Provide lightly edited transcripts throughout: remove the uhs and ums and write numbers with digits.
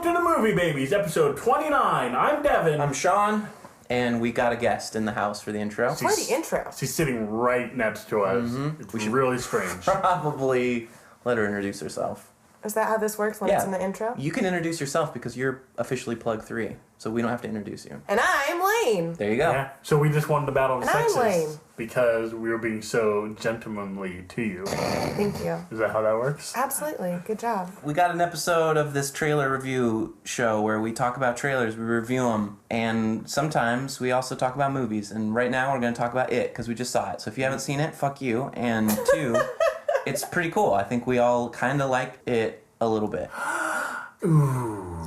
to the Movie Babies, episode 29. I'm Devin. I'm Sean, and we got a guest in the house for the intro. For the intro. She's sitting right next to us. It's really strange. Probably let her introduce herself. Is that how this works when it's in the intro? You can introduce yourself because you're officially plug 3, so we don't have to introduce you. And I'm Laine. There you go. Yeah. So we just wanted to battle the And I'm sexes Laine. because we were being so gentlemanly to you. Thank you. Is that how that works? Absolutely. Good job. We got an episode of this trailer review show where we talk about trailers, we review them, and sometimes we also talk about movies. And right now we're going to talk about It because we just saw it. So if you haven't seen it, fuck you. And 2, it's pretty cool. I think we all kind of like it a little bit. Ooh.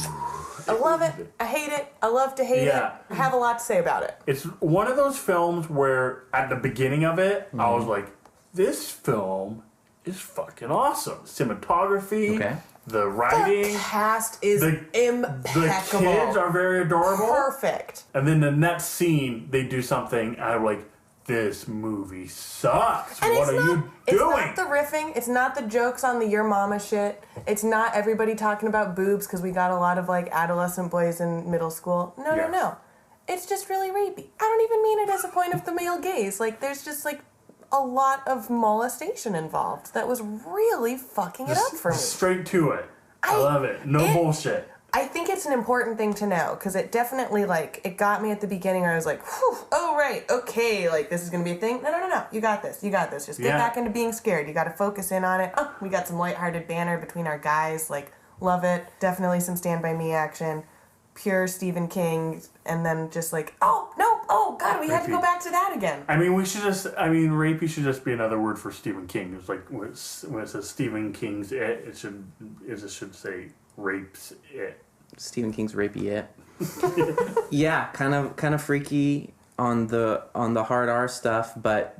I love it. I hate it. I love to hate it. I have a lot to say about it. It's one of those films where at the beginning of it, I was like, this film is fucking awesome. Cinematography, the writing. The cast is impeccable. The kids are very adorable. Perfect. And then the next scene, they do something, and I'm like, this movie sucks. And what are you doing? It's not the riffing. It's not the jokes on the your mama shit. It's not everybody talking about boobs because we got a lot of like adolescent boys in middle school. No. It's just really rapey. I don't even mean it as a point of the male gaze. Like there's just like a lot of molestation involved that was really fucking it up for me. Straight to it. I love it. No bullshit. I think it's an important thing to know because it definitely, like, it got me at the beginning where I was like, whew, oh, right, okay, like, this is going to be a thing. No, you got this. Just get back into being scared. You got to focus in on it. Oh, we got some lighthearted banter between our guys, like, love it. Definitely some Stand By Me action. Pure Stephen King, and then just like, oh, no, oh, God, we had to go back to that again. I mean, rapey should just be another word for Stephen King. It's like, when it says Stephen King's it should say rapes it. Stephen King's rapey it. Yeah, kind of freaky on the hard R stuff, but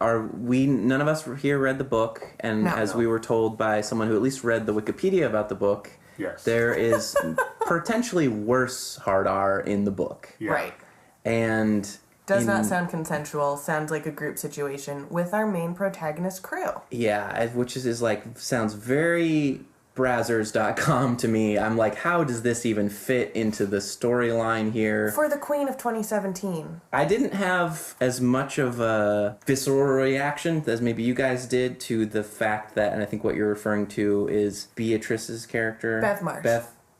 none of us here read the book, and we were told by someone who at least read the Wikipedia about the book, yes, there is potentially worse hard R in the book. Yeah. Right. And does not sound consensual, sounds like a group situation with our main protagonist crew. Yeah, which is like, sounds very Brazzers.com to me. I'm like, how does this even fit into the storyline here? For the Queen of 2017. I didn't have as much of a visceral reaction as maybe you guys did to the fact that, and I think what you're referring to is Beatrice's character.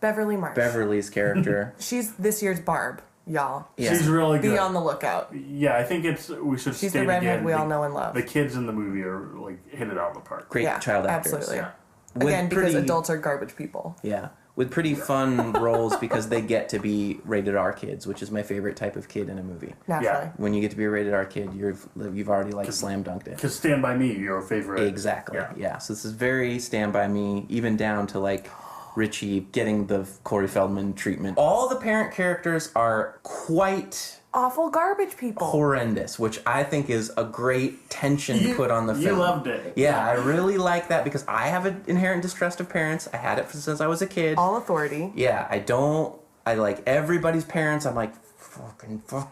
Beverly Marsh. Beverly's character. She's this year's Barb, y'all. Yeah. She's really good. Be on the lookout. Yeah, I think we should She's state the redhead again, we all know and love. The kids in the movie are like hit it out of the park. Great child actors. Absolutely. Yeah. Again, because adults are garbage people. Yeah. With pretty fun roles because they get to be rated R kids, which is my favorite type of kid in a movie. Naturally. Yeah. When you get to be a rated R kid, you've already like slam dunked it. Because Stand By Me, your favorite. Exactly. Yeah. So this is very Stand By Me, even down to like Richie getting the Corey Feldman treatment. All the parent characters are quite awful garbage people. Horrendous, which I think is a great tension to put on the film. You loved it. Yeah, I really like that because I have an inherent distrust of parents. I had it since I was a kid. All authority. Yeah, I like everybody's parents. I'm like, fuck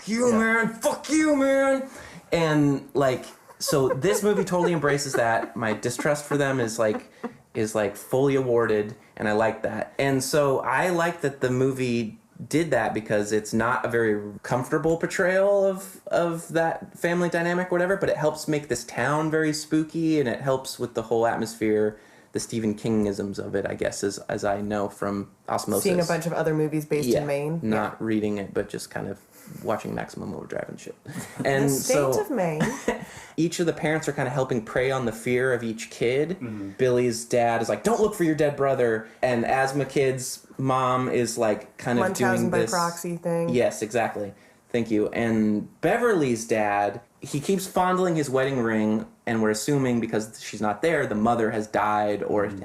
you, man. Fuck you, man. And like, so this movie totally embraces that. My distrust for them is like fully awarded, and I like that. And so I like that the movie did that because it's not a very comfortable portrayal of that family dynamic or whatever, but it helps make this town very spooky, and it helps with the whole atmosphere, the Stephen Kingisms of it, I guess, as I know from osmosis. Seeing a bunch of other movies based in Maine. Not reading it, but just kind of watching Maximum Overdrive and shit. And the state of Maine. Each of the parents are kind of helping prey on the fear of each kid. Mm-hmm. Billy's dad is like, don't look for your dead brother. And Asthma Kid's mom is like kind of doing this... by proxy thing. Yes, exactly. Thank you. And Beverly's dad, he keeps fondling his wedding ring, and we're assuming because she's not there, the mother has died or he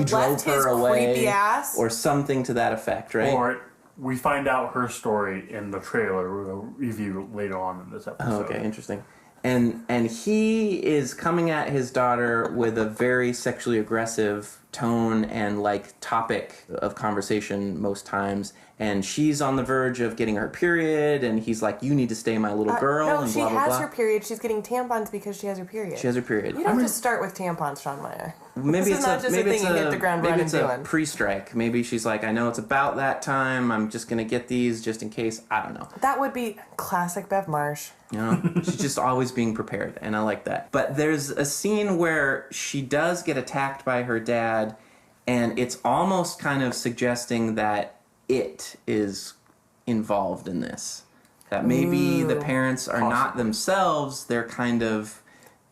drove her away. Creepy ass. Or something to that effect, right? Or we find out her story in the trailer. We'll review later on in this episode. Oh, okay, interesting. And he is coming at his daughter with a very sexually aggressive tone and like topic of conversation most times, and she's on the verge of getting her period, and he's like, you need to stay my little girl, no, and she blah blah has blah. her period. She's getting tampons because she has her period. She has her period. You don't just start with tampons, Sean Meyer. Maybe this is not just a thing you hit the ground running doing. Maybe it's a pre-strike. Maybe she's like, I know it's about that time. I'm just gonna get these just in case. I don't know. That would be classic Bev Marsh. You know, she's just always being prepared, and I like that. But there's a scene where she does get attacked by her dad, and it's almost kind of suggesting that it is involved in this. That maybe the parents are not themselves, they're kind of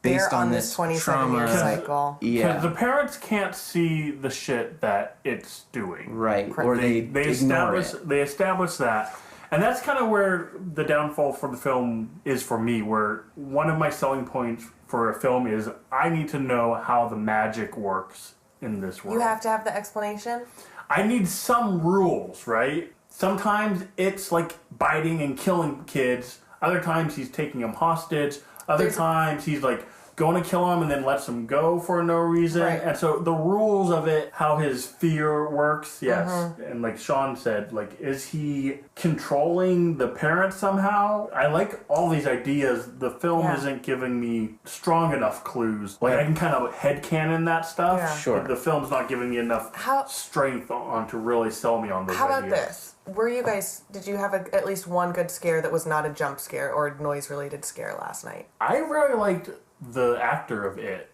based on this 27-year cycle. Yeah. Because the parents can't see the shit that it's doing. Right. Or they ignore it. They establish that. And that's kind of where the downfall for the film is for me, where one of my selling points for a film is I need to know how the magic works in this world. You have to have the explanation? I need some rules, right? Sometimes it's like biting and killing kids. Other times he's taking them hostage. Other times he's like going to kill them and then lets them go for no reason. Right. And so the rules of it, how his fear works, yes. And like Sean said, like, is he controlling the parents somehow? I like all these ideas. The film isn't giving me strong enough clues. Like, I can kind of headcanon that stuff. Yeah. Sure. But the film's not giving me enough strength on to really sell me on those How ideas. about this? Did you have at least one good scare that was not a jump scare or noise-related scare last night? I really liked the actor of it,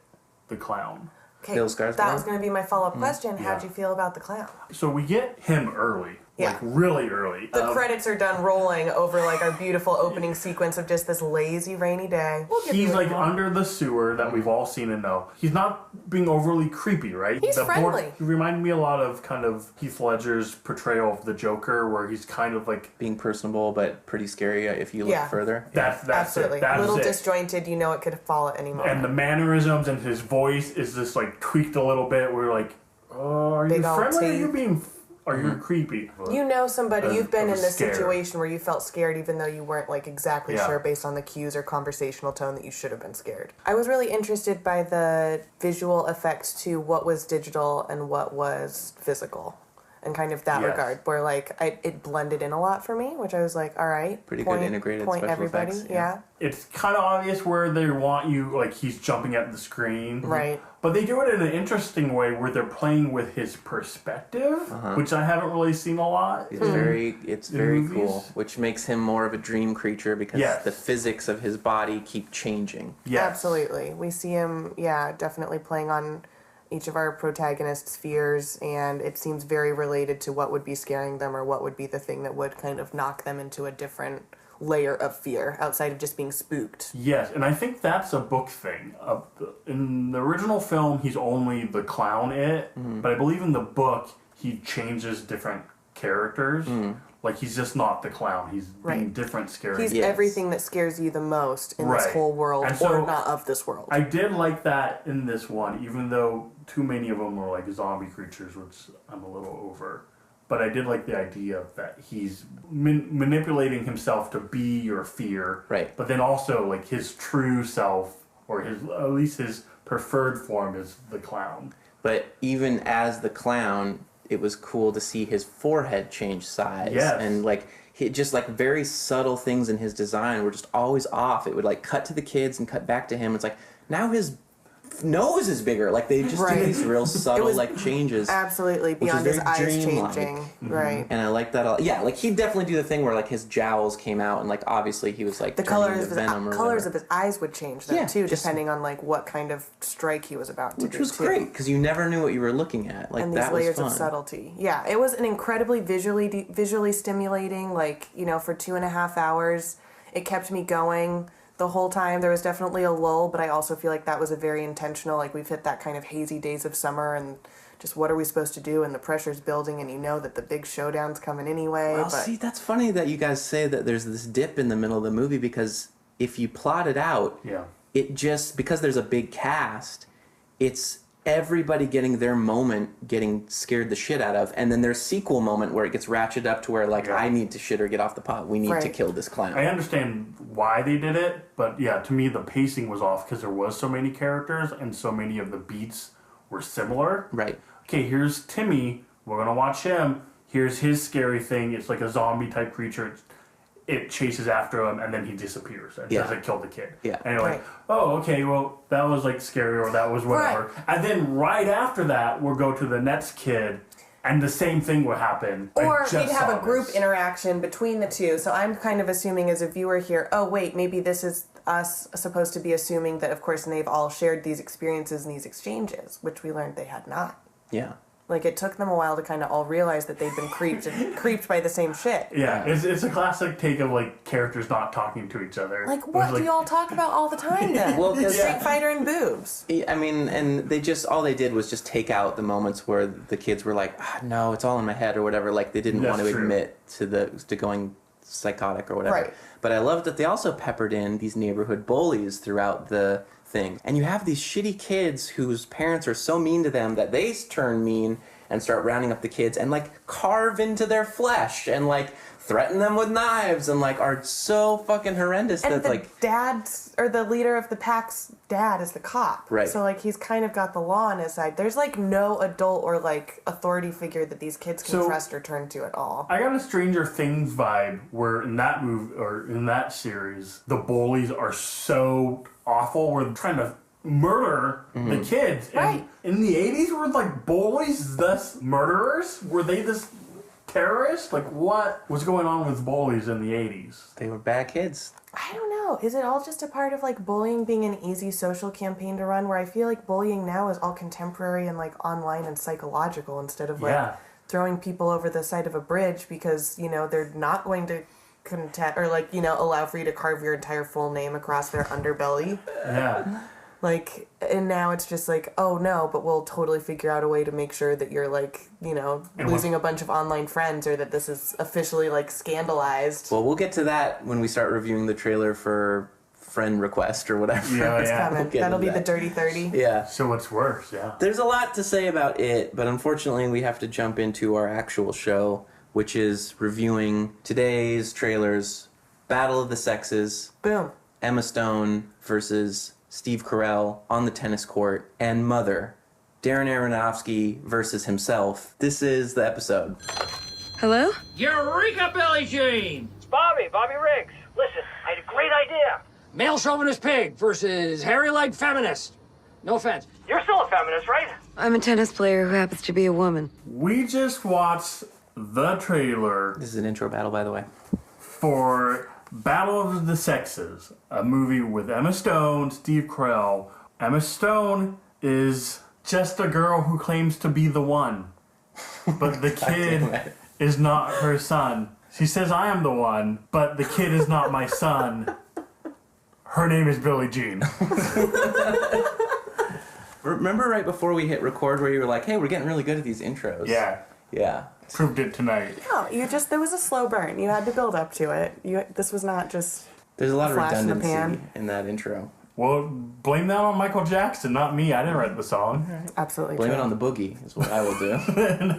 the clown. Okay, Bill Skarsgård? that was going to be my follow-up question. How'd you feel about the clown? So we get him early. Yeah. Like, really early. The credits are done rolling over like our beautiful opening sequence of just this lazy rainy day. We'll give He's you like more. under the sewer that we've all seen and know. He's not being overly creepy, right? He's friendly. He reminded me a lot of kind of Heath Ledger's portrayal of the Joker, where he's kind of like Being personable, but pretty scary if you look further. that's Absolutely. it. That's Little it. disjointed, you know it could fall at any moment. And the mannerisms and his voice is just like tweaked a little bit. We're like, oh, are Big you old friendly? Or are teeth. you being? Are you creepy? You know somebody, you've been in this scared. situation where you felt scared even though you weren't like exactly Yeah. sure based on the cues or conversational tone that you should have been scared. I was really interested by the visual effects to what was digital and what was physical. And kind of that regard, where like it blended in a lot for me, which I was like, all right, Pretty good integrated special everybody, effects, yeah. It's kind of obvious where they want you, like he's jumping at the screen. Right. But they do it in an interesting way where they're playing with his perspective, which I haven't really seen a lot. It's very movies. cool, which makes him more of a dream creature because Yes. the physics of his body keep changing. Yes. Absolutely. We see him, definitely playing on each of our protagonists' fears, and it seems very related to what would be scaring them or what would be the thing that would kind of knock them into a different layer of fear outside of just being spooked. Yes, and I think that's a book thing. In the original film, he's only the clown but I believe in the book, he changes different characters. Like, he's just not the clown. He's being different scary. He's everything that scares you the most in this Right. whole world, And so, or not of this world. I did like that in this one, even though too many of them were like zombie creatures, which I'm a little over. But I did like the idea that he's manipulating himself to be your fear. Right. But then also, like, his true self, or at least his preferred form, is the clown. But even as the clown, it was cool to see his forehead change size. Yes. And like just like very subtle things in his design were just always off. It would like cut to the kids and cut back to him. It's like now his nose is bigger. Like they just do these real subtle like changes. Absolutely, which is beyond his very eyes dreamlike. changing. Right. And I like that a lot. Yeah, like he'd definitely do the thing where like his jowls came out and like obviously he was like The turning colors into of his Venom or colors whatever. of his eyes would change though too, just- depending on like what kind of strike he was about to do. Which was too. great because you never knew what you were looking at. Like And these that was layers fun. of subtlety. Yeah, it was an incredibly visually stimulating. Like, you know, for 2.5 hours, it kept me going the whole time. There was definitely a lull, but I also feel like that was a very intentional. Like, we've hit that kind of hazy days of summer, and just what are we supposed to do? And the pressure's building, and you know that the big showdown's coming anyway. Well, but see, that's funny that you guys say that there's this dip in the middle of the movie because if you plot it out, it just, because there's a big cast, it's everybody getting their moment, getting scared the shit out of, and then there's sequel moment where it gets ratcheted up to where like I need to shit or get off the pot. We need to kill this clown. I understand why they did it, but yeah, to me the pacing was off because there was so many characters and so many of the beats were similar. Right. okay, here's Timmy. We're going to watch him. Here's his scary thing. It's like a zombie type creature. It chases after him, and then he disappears and doesn't kill the kid. Yeah. And you're like, oh, okay, well, that was like scary, or that was whatever. Right. And then right after that, we'll go to the next kid, and the same thing will happen. Or we'd have a group interaction between the two. So I'm kind of assuming as a viewer here, oh, wait, maybe this is us supposed to be assuming that, of course, they've all shared these experiences and these exchanges, which we learned they had not. Yeah. Like, it took them a while to kind of all realize that they'd been creeped by the same shit. Yeah, it's a classic take of, like, characters not talking to each other. Like, what do you all talk about all the time, then? Well, Street Fighter and boobs. I mean, and all they did was just take out the moments where the kids were like, no, it's all in my head or whatever. Like, they didn't want to admit to going psychotic or whatever. Right. But I loved that they also peppered in these neighborhood bullies throughout the thing. And you have these shitty kids whose parents are so mean to them that they turn mean and start rounding up the kids and, like, carve into their flesh and, like, threaten them with knives and, like, are so fucking horrendous and that, the like... dad's, or the leader of the pack's dad is the cop. Right. So, like, he's kind of got the law on his side. There's, like, no adult or, like, authority figure that these kids can trust or turn to at all. I got a Stranger Things vibe where in that movie, or in that series, the bullies are so awful. We're trying to murder the kids. And in the 80s, were like bullies thus murderers? Were they this terrorists? Like, what was going on with bullies in the 80s? They were bad kids. I don't know. Is it all just a part of, like, bullying being an easy social campaign to run, where I feel like bullying now is all contemporary and, like, online and psychological instead of, like, throwing people over the side of a bridge because, you know, they're not going to or, like, you know, allow for you to carve your entire full name across their underbelly. Yeah. Like, and now it's just like, oh no, but we'll totally figure out a way to make sure that you're, like, you know, losing a bunch of online friends, or that this is officially, like, scandalized. Well, we'll get to that when we start reviewing the trailer for Friend Request or whatever. Yeah, it's coming. That'll be the Dirty 30. Yeah. So what's worse, There's a lot to say about it, but unfortunately we have to jump into our actual show, which is reviewing today's trailers: Battle of the Sexes. Boom. Emma Stone versus Steve Carell on the tennis court, and Mother, Darren Aronofsky versus himself. This is the episode. Hello? Eureka, Billie Jean! It's Bobby Riggs. Listen, I had a great idea. Male chauvinist pig versus hairy-legged feminist. No offense. You're still a feminist, right? I'm a tennis player who happens to be a woman. We just watched the trailer. This is an intro battle, by the way. For Battle of the Sexes, a movie with Emma Stone, Steve Carell. Emma Stone is just a girl who claims to be the one, but the kid is not her son. She says, I am the one, but the kid is not my son. Her name is Billie Jean. Remember right before we hit record where you were like, hey, we're getting really good at these intros? Yeah. Yeah. Proved it tonight. No, there was a slow burn. You had to build up to it. This was not just There's a lot of flash in the redundancy pan. in that intro. Well, blame that on Michael Jackson, not me. I didn't write the song. Absolutely Blame true. it on the boogie is what I will do.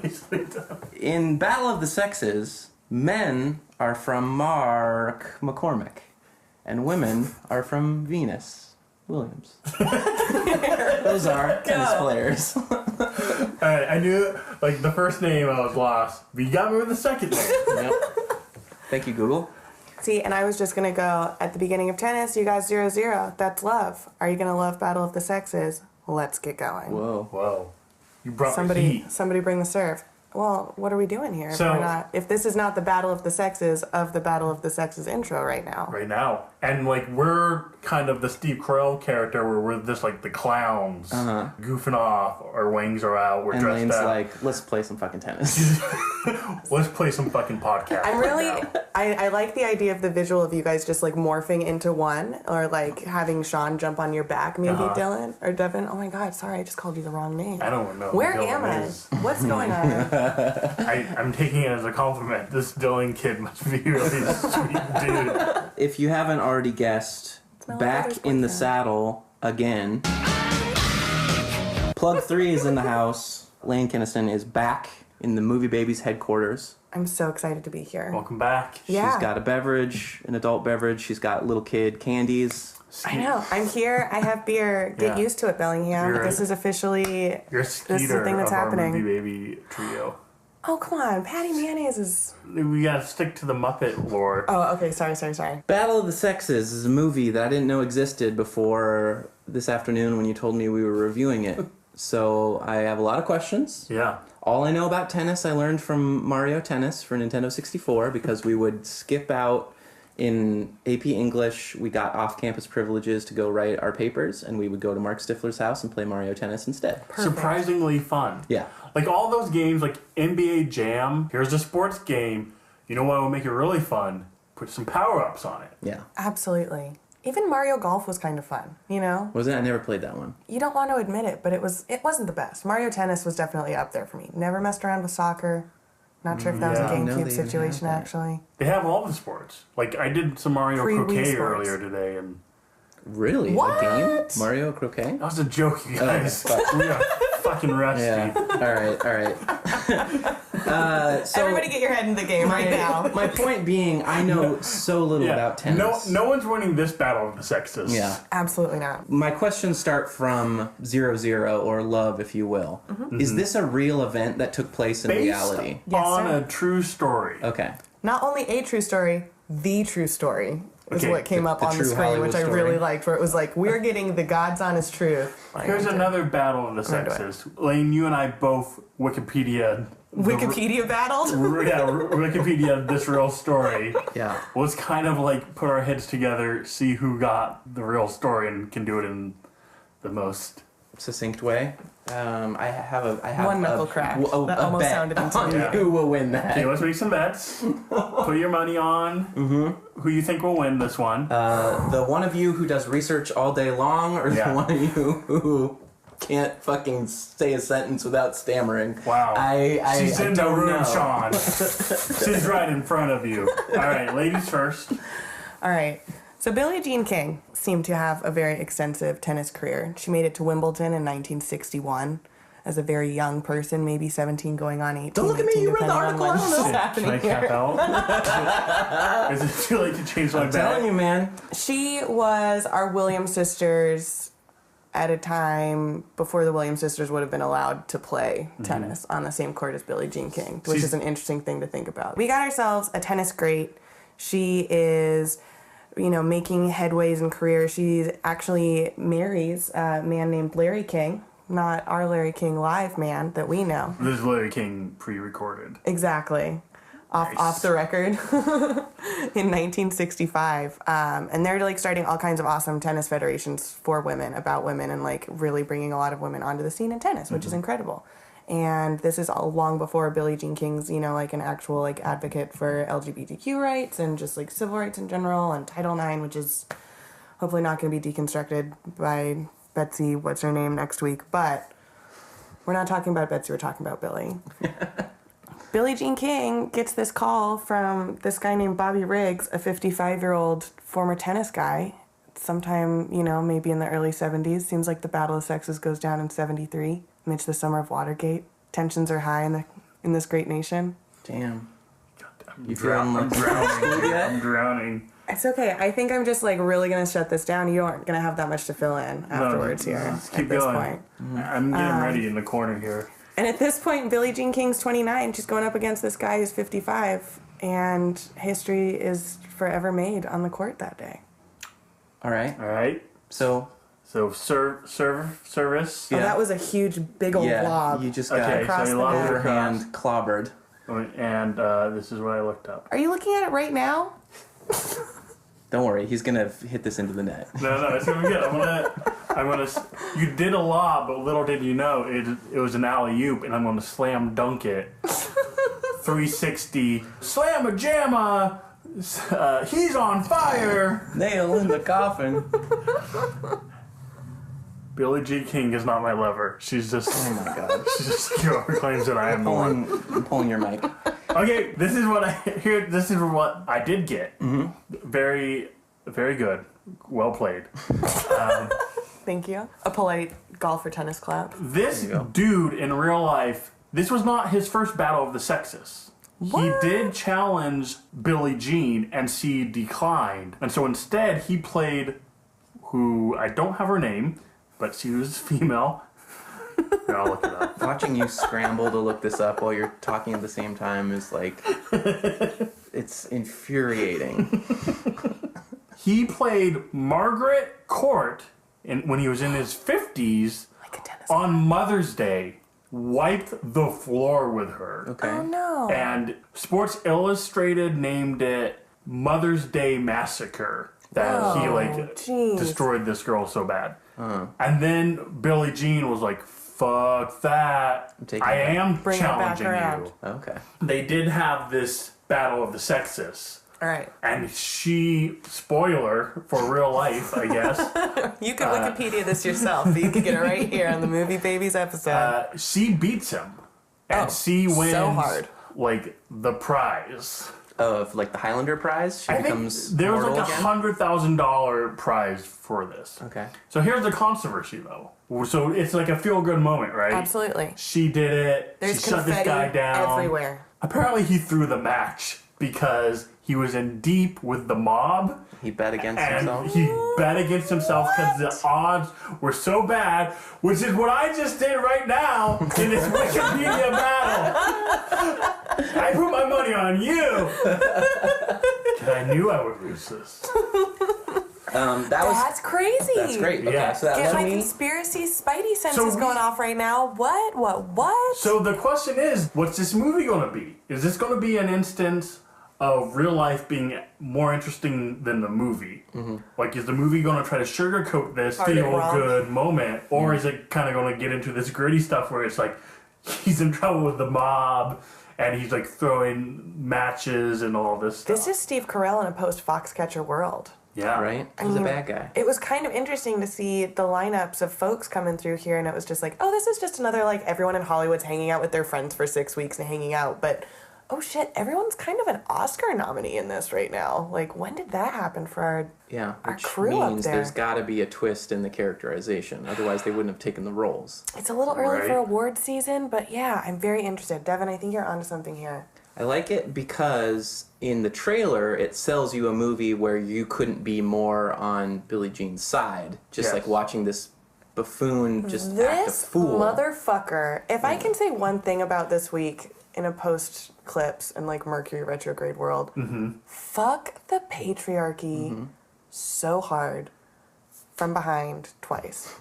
Nicely done. In Battle of the Sexes, men are from Mark McCormick, and women are from Venus Williams. Those are tennis players. Alright, I knew, like, the first name I was lost, but you got me with the second name. Yep. Thank you, Google. See, and I was just going to go, at the beginning of tennis, you guys 0-0. That's love. Are you going to love Battle of the Sexes? Let's get going. Whoa. Whoa. You brought the heat. Somebody bring the serve. Well, what are we doing here? So, if this is not the Battle of the Sexes of the Battle of the Sexes intro right now. Right now. And, like, we're kind of the Steve Carell character where we're just, like, the clowns. Goofing off. Our wings are out. We're And dressed Laine's up. like, let's play some fucking tennis. Let's play some fucking podcast. I'm right really, now. I like the idea of the visual of you guys just, like, morphing into one, or, like, having Sean jump on your back, maybe, Dylan, or Devin. Oh my god, sorry, I just called you the wrong name. I don't know. Where who am Dylan I? is. What's going on? I'm taking it as a compliment. This Dylan kid must be a really sweet dude. If you haven't already guessed, my back brother's in the boyfriend. saddle again. Plug 3 is in the house. Laine Keniston is back in the Movie Babies headquarters. I'm so excited to be here. Welcome back. Yeah. She's got a beverage, an adult beverage. She's got little kid candies. I know. I'm here. I have beer. Get used to it, Bellingham. This is officially... You're a this is the thing that's of happening. our Movie Baby trio. Oh, come on. Patty Mayonnaise is... We gotta stick to the Muppet lore. Oh, okay. Sorry. Battle of the Sexes is a movie that I didn't know existed before this afternoon when you told me we were reviewing it. So I have a lot of questions. Yeah. All I know about tennis I learned from Mario Tennis for Nintendo 64 because we would skip out in AP English. We got off-campus privileges to go write our papers, and we would go to Mark Stifler's house and play Mario Tennis instead. Perfect. Surprisingly fun. Yeah. Like all those games, like NBA Jam, here's a sports game. You know what will make it really fun? Put some power-ups on it. Yeah. Absolutely. Even Mario Golf was kind of fun, you know? Was it? I never played that one. You don't want to admit it, but it wasn't the best. Mario Tennis was definitely up there for me. Never messed around with soccer. Not sure if that was a Yeah. GameCube No, they situation, have that. actually. They have all the sports. Like I did some Mario Pre-Wii Croquet sports. earlier today, and Really? What? A game? Mario Croquet? that was a joke, you guys. fuck. We are fucking rusty. Yeah. All right. So Everybody get your head in the game right now. my point being, I know so little about tennis. No one's winning this battle of the sexes. Yeah. Absolutely not. My questions start from 0-0, or love, if you will. Mm-hmm. Is this a real event that took place in Based reality? Yes, on sir. a true story. Okay. Not only a true story, the true story is Okay, what came up the on the true screen, Hollywood which I story. really liked, where it was like, we're getting the God's honest truth. Here's another battle of the I'm into sexes. Lane, you and I both Wikipedia battled? Wikipedia this real story. Yeah. Let's kind of like put our heads together, see who got the real story, and can do it in the most Succinct way. I have One knuckle crack. That almost bet sounded on intimidating. who will win that. Okay, let's make some bets. Put your money on who you think will win this one. The one of you who does research all day long, or Yeah. the one of you who can't fucking say a sentence without stammering. Wow. She's I in the don't room, know. Sean. She's right in front of you. All right, ladies first. All right. So Billie Jean King seemed to have a very extensive tennis career. She made it to Wimbledon in 1961 as a very young person, maybe 17 going on 18. Don't look at me, 18, you read the depending on article, I when don't know. this is Can I happening cap here. out? Is it too late to change my I'm telling bet? you, man. She was our Williams sisters at a time before the Williams sisters would have been allowed to play tennis on the same court as Billie Jean King, which She's- is an interesting thing to think about. We got ourselves a tennis great. She is, making headways in career. She actually marries a man named Larry King, not our Larry King live man that we know. This is Larry King pre-recorded. Exactly. Off the record in 1965. And they're like starting all kinds of awesome tennis federations for women, about women, and like really bringing a lot of women onto the scene in tennis, which is incredible. And this is all long before Billie Jean King's, like an actual like advocate for LGBTQ rights and just like civil rights in general, and Title IX, which is hopefully not going to be deconstructed by Betsy, what's her name, next week. But we're not talking about Betsy, we're talking about Billie. Billie Jean King gets this call from this guy named Bobby Riggs, a 55-year-old former tennis guy, sometime, maybe in the early 70s. Seems like the Battle of Sexes goes down in 73, amidst the summer of Watergate. Tensions are high in this great nation. Damn. I'm You feeling like drowning. yet? I'm drowning. It's okay. I think I'm just like really going to shut this down. You aren't going to have that much to fill in afterwards No, here just at keep this going. point. I'm getting ready in the corner here. And at this point, Billie Jean King's 29. She's going up against this guy who's 55. And history is forever made on the court that day. All right. All right. So Service. Oh, Yeah. that was a huge, big old blob. you just got Okay, across so the you lost net. your hand. overhand clobbered. And this is what I looked up. Are you looking at it right now? Don't worry, he's gonna hit this into the net. No, it's gonna be good. I'm gonna. You did a lob, but little did you know it was an alley-oop, and I'm gonna slam dunk it. 360 slamma jamma. He's on fire. Nail in the coffin. Billie Jean King is not my lover. She's just. Oh my god. She just claims that I am the one. I'm pulling your mic. Okay, this is what I did get. Very, very good. Well played. Thank you. A polite golf or tennis clap. This There you go. dude in real life, this was not his first battle of the sexes. What? He did challenge Billie Jean, and she declined. And so instead, he played, who I don't have her name, but she was female. Here, I'll look it up. Watching you scramble to look this up while you're talking at the same time is like, it's infuriating. He played Margaret Court when he was in his 50s on Mother's Day. Wiped the floor with her. Okay. Oh no. And Sports Illustrated named it Mother's Day Massacre. That he destroyed this girl so bad. And then Billie Jean was like, fuck that. I am challenging you. Okay. They did have this battle of the sexes. All right. And she, spoiler for real life, I guess. You could Wikipedia this yourself. You could get it right here on the Movie Babies episode. She beats him. And she wins so hard. Like the prize. Of like the Highlander prize? She becomes there was like mortal again? $100,000 prize for this. Okay. So here's the controversy though. So it's like a feel-good moment, right? Absolutely. She did it. There's she shut this guy down. everywhere. Apparently he threw the match because he was in deep with the mob. He bet against And himself? he bet against himself because the odds were so bad, which is what I just did right now in this Wikipedia battle. I put my money on you. Because I knew I would lose this. That's crazy. That's great. Okay, Yeah. so that Get led my me... conspiracy spidey senses So going off right now. What? So the question is, what's this movie going to be? Is this going to be an instance of real life being more interesting than the movie? Like, is the movie going to try to sugarcoat this feel-good moment? Or is it kind of going to get into this gritty stuff where it's like, he's in trouble with the mob, and he's like throwing matches and all this stuff? This is Steve Carell in a post-Foxcatcher world. Yeah. Right? He's a bad guy. It was kind of interesting to see the lineups of folks coming through here, and it was just like, oh, this is just another, like, everyone in Hollywood's hanging out with their friends for 6 weeks and hanging out, but oh shit, everyone's kind of an Oscar nominee in this right now. Like, when did that happen for our Which crew up means there? there's got to be a twist in the characterization. Otherwise, they wouldn't have taken the roles. It's a little early Right. for award season, but yeah, I'm very interested. Devin, I think you're onto something here. I like it because in the trailer, it sells you a movie where you couldn't be more on Billie Jean's side. Just Yes. like watching this buffoon just act a This fool. motherfucker. If I can say one thing about this week in a post clips and like Mercury retrograde world, fuck the patriarchy so hard from behind twice.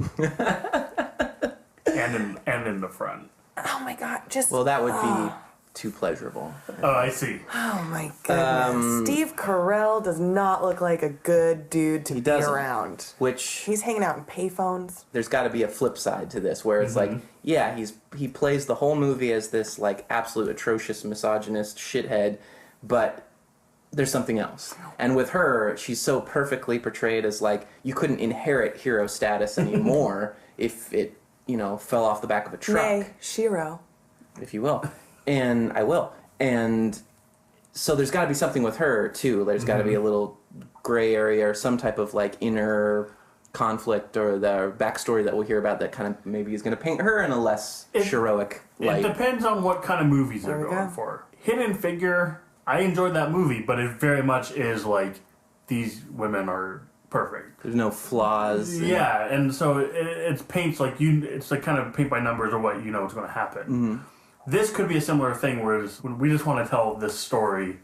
And in the front. Oh my god, just Well, that would be too pleasurable. Oh, I see. oh my goodness. Steve Carell does not look like a good dude to be doesn't. around. Which He's hanging out in payphones. there's got to be a flip side to this, where it's like, yeah, he plays the whole movie as this like absolute atrocious misogynist shithead, but there's something else. And with her, she's so perfectly portrayed as like you couldn't inherit hero status anymore if it fell off the back of a truck. Nay, Shiro. If you will. And I will. And so there's got to be something with her, too. There's got to be a little gray area or some type of, like, inner conflict or the backstory that we'll hear about that kind of maybe is going to paint her in a less heroic light. It depends on what kind of movies they're There we going go. for. Hidden Figure, I enjoyed that movie, but it very much is like, these women are perfect. There's no flaws. Yeah, and so it paints like it's like kind of paint by numbers or what you know is going to happen. This could be a similar thing, whereas when we just want to tell this story,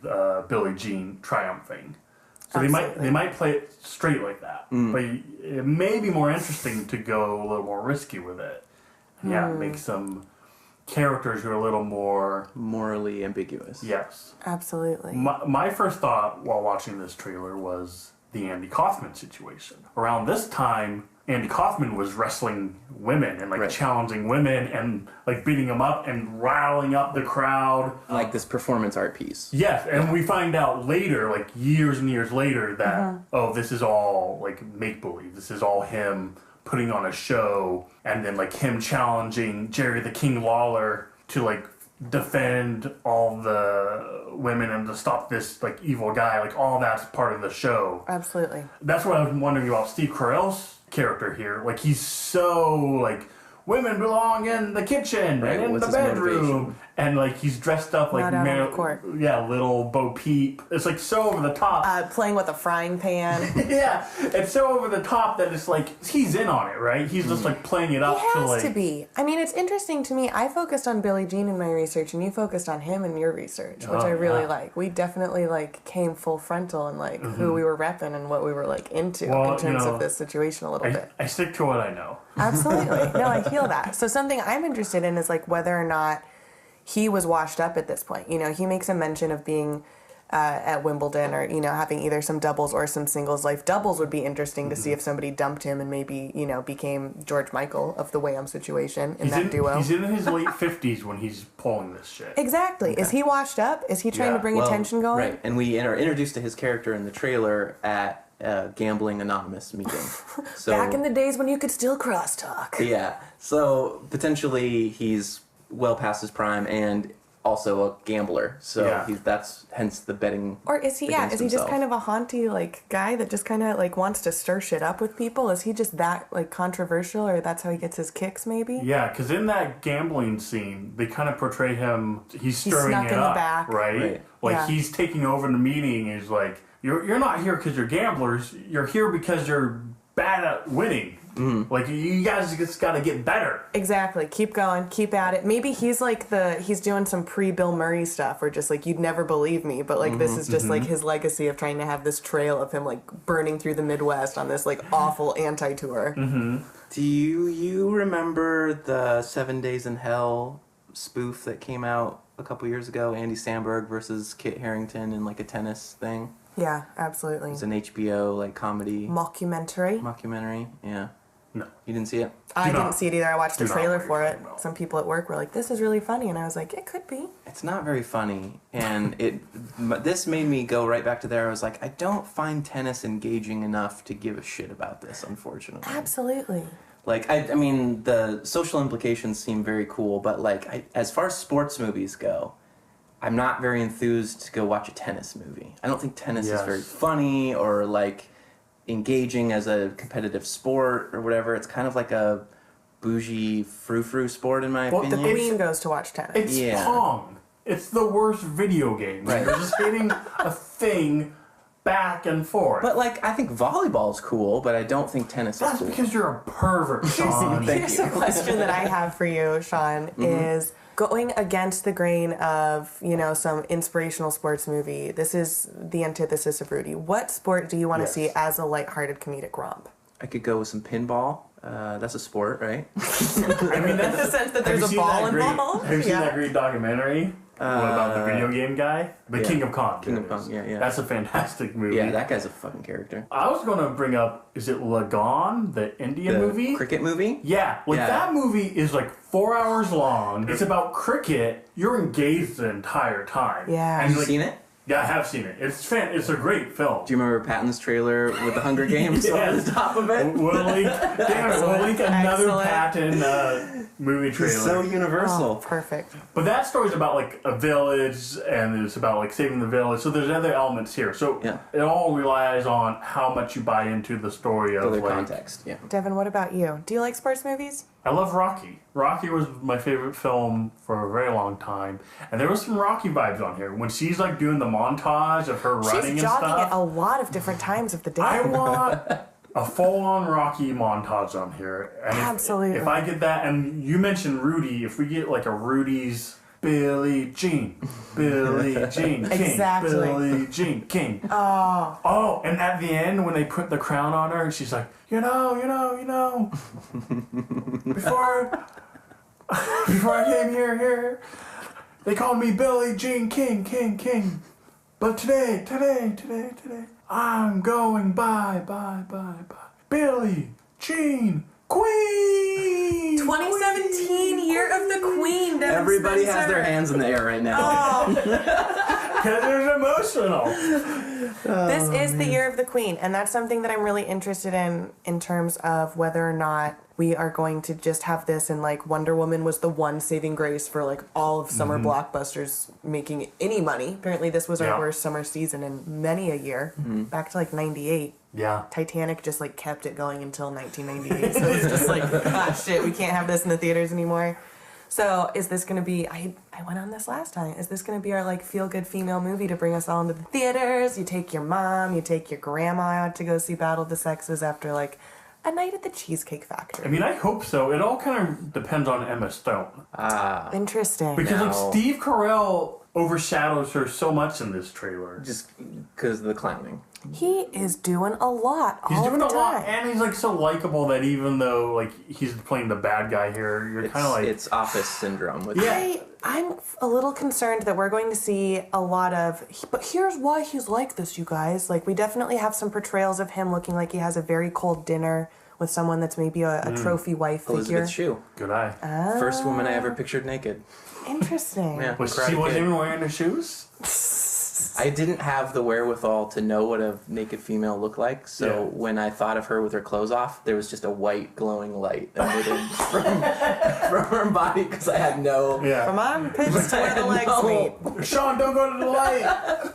Billie Jean triumphing. So they might play it straight like that, but it may be more interesting to go a little more risky with it. Yeah, make some characters who are a little more Morally ambiguous. yes. Absolutely. My first thought while watching this trailer was the Andy Kaufman situation. Around this time, Andy Kaufman was wrestling women and like challenging women and like beating them up and riling up the crowd. Like this performance art piece. Yes, and we find out later, like years and years later, that this is all like make-believe. This is all him putting on a show, and then like him challenging Jerry the King Lawler to like defend all the women and to stop this like evil guy. Like all that's part of the show. Absolutely. That's what I was wondering about Steve Carell's character here. Like he's so like women belong in the kitchen Right, and in what's the his bedroom. motivation? And like he's dressed up like Not out on the court. little Bo Peep. It's like so over the top. Playing with a frying pan. Yeah, it's so over the top that it's like he's in on it, right? He's just like playing it up He to has like. to be. I mean, it's interesting to me. I focused on Billie Jean in my research, and you focused on him in your research, which I really like. We definitely like came full frontal and like who we were repping and what we were like into in terms of this situation a little bit. I stick to what I know. Absolutely. No, I feel that. So something I'm interested in is like whether or not he was washed up at this point. You know, he makes a mention of being at Wimbledon or, you know, having either some doubles or some singles life. Doubles would be interesting to see if somebody dumped him and maybe, you know, became George Michael of the Wham situation in that duo. He's in his late 50s when he's pulling this shit. Exactly. Okay. Is he washed up? Is he trying to bring attention going? Right. And we are introduced to his character in the trailer at Gambling Anonymous meeting. So, back in the days when you could still crosstalk. Yeah. So potentially he's well past his prime and also a gambler. So that's hence the betting. Or is he? Yeah. Is he just kind of a haunty like guy that just kind of like wants to stir shit up with people? Is he just that like controversial, or that's how he gets his kicks? Maybe. Yeah, because in that gambling scene, they kind of portray him. He's stirring snuck it in up, the back. right? Like he's taking over the meeting. And he's like, "You're not here because you're gamblers. You're here because you're bad at winning. Like you guys just got to get better." Exactly. Keep going. Keep at it. Maybe he's like he's doing some pre-Bill Murray stuff, or just like you'd never believe me, but like this is just like his legacy of trying to have this trail of him like burning through the Midwest on this like awful anti-tour. Do you remember the 7 Days in Hell spoof that came out a couple years ago? Andy Samberg versus Kit Harington in like a tennis thing. Yeah, absolutely. It's an HBO like comedy mockumentary. Yeah. No, You didn't see it? I didn't see it either. I watched the trailer not for it. about. Some people at work were like, "This is really funny," and I was like, "It could be." It's not very funny, and this made me go right back to there. I was like, I don't find tennis engaging enough to give a shit about this, unfortunately. Absolutely. Like, I mean, the social implications seem very cool, but like, as far as sports movies go, I'm not very enthused to go watch a tennis movie. I don't think tennis is very funny or like engaging as a competitive sport or whatever. It's kind of like a bougie frou-frou sport in my opinion. The Queen goes to watch tennis. it's Pong. It's the worst video game. Right. You're just hitting a thing back and forth. But like, I think volleyball's cool, but I don't think tennis is That's cool. because you're a pervert, Sean. Here's a question that I have for you, Sean, is going against the grain of, you know, some inspirational sports movie. This is the antithesis of Rudy. What sport do you want to see as a lighthearted comedic romp? I could go with some pinball. That's a sport, right? I mean, In the sense that there's a ball involved? Have you seen that great documentary? What about the video game guy? The King of Kong. King of Kong, yeah. That's a fantastic movie. Yeah, that guy's a fucking character. I was going to bring up, is it Lagon, the Indian movie? Cricket movie? Yeah, that movie is like 4 hours long. It's about cricket. You're engaged the entire time. Yeah. And Have you seen it? Yeah, I have seen it. It's a great film. Do you remember Patton's trailer with the Hunger Games on the top of it? We'll link another Patton movie trailer. It's so universal. Oh, perfect. But that story's about like a village, and it's about like saving the village. So there's other elements here. So it all relies on how much you buy into the story of Other like context, yeah. Devin, what about you? Do you like sports movies? I love Rocky. Rocky was my favorite film for a very long time, and there was some Rocky vibes on here when she's like doing the montage of her running and She's jogging stuff. at a lot of different times of the day. I want a full-on Rocky montage on here. And Absolutely. If I get that, and you mentioned Rudy, if we get like a Rudy's Billie Jean King, Exactly. Billie Jean King. Oh, and at the end when they put the crown on her, and she's like, you know, before I came here, they called me Billie Jean King. But today, I'm going bye. Billie Jean Queen! 2017, Year of the Queen, Devin Everybody has Spencer. their hands in the air right now. Because it's emotional. This is the Year of the Queen, and that's something that I'm really interested in terms of whether or not we are going to just have this and like Wonder Woman was the one saving grace for like all of summer blockbusters making any money. Apparently this was our worst summer season in many a year, back to like 98. Yeah. Titanic just like kept it going until 1998. So it's just like, shit, we can't have this in the theaters anymore. So is this going to be, I went on this last time, is this going to be our like feel-good female movie to bring us all into the theaters? You take your mom, you take your grandma out to go see Battle of the Sexes after like a night at the Cheesecake Factory. I mean, I hope so. It all kind of depends on Emma Stone. Interesting. Because like Steve Carell overshadows her so much in this trailer. Just because of the clowning. He is doing a lot He's all doing the a lot, time. and he's like so likable that even though like he's playing the bad guy here, you're kind of like It's office syndrome. With I'm a little concerned that we're going to see a lot of, but here's why he's like this, you guys. Like, we definitely have some portrayals of him looking like he has a very cold dinner with someone that's maybe a trophy wife figure. Elizabeth Shue. good eye. First woman I ever pictured naked. Interesting. Yeah. Was Karate she wasn't Kid. even wearing the shoes? I didn't have the wherewithal to know what a naked female looked like, so Yeah. when I thought of her with her clothes off, there was just a white glowing light emitted from her body because I had no. Yeah. From armpits to where the legs meet. Sean, don't go to the light.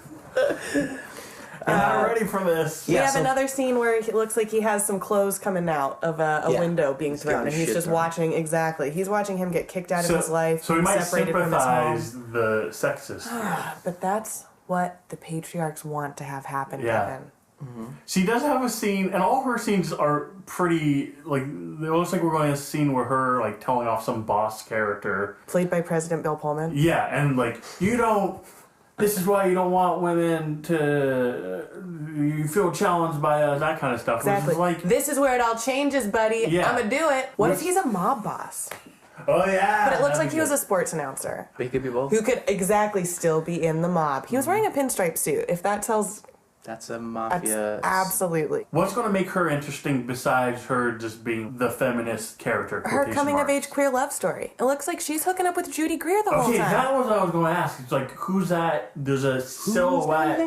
I'm not ready for this. We Yeah, have so- another scene where it looks like he has some clothes coming out of a Yeah. window being thrown, getting and he's shit just thrown. watching, exactly. He's watching him get kicked out of his life, so he might separated from his home. sympathize the sexist. But that's what the patriarchs want to have happen, Yeah. Devin. She does have a scene, and all her scenes are pretty, like, it looks like we're going to a scene where her, like, telling off some boss character. Played by President Bill Pullman. Yeah, and, like, this is why you don't want women to, you feel challenged by us, that kind of stuff. Exactly. Which is like, This is where it all changes, buddy. Yeah. I'm gonna do it. What if he's a mob boss? oh yeah. But it looks that'd like be he was good. a sports announcer But he could be both. who could exactly still be in the mob. He was wearing a pinstripe suit. If that tells, That's a that's mafia. absolutely. What's going to make her interesting besides her just being the feminist character? Her quotation coming of marks? age queer love story. It looks like she's hooking up with Judy Greer the whole Okay, time. that was what I was going to ask. It's like, who's that? There's a silhouette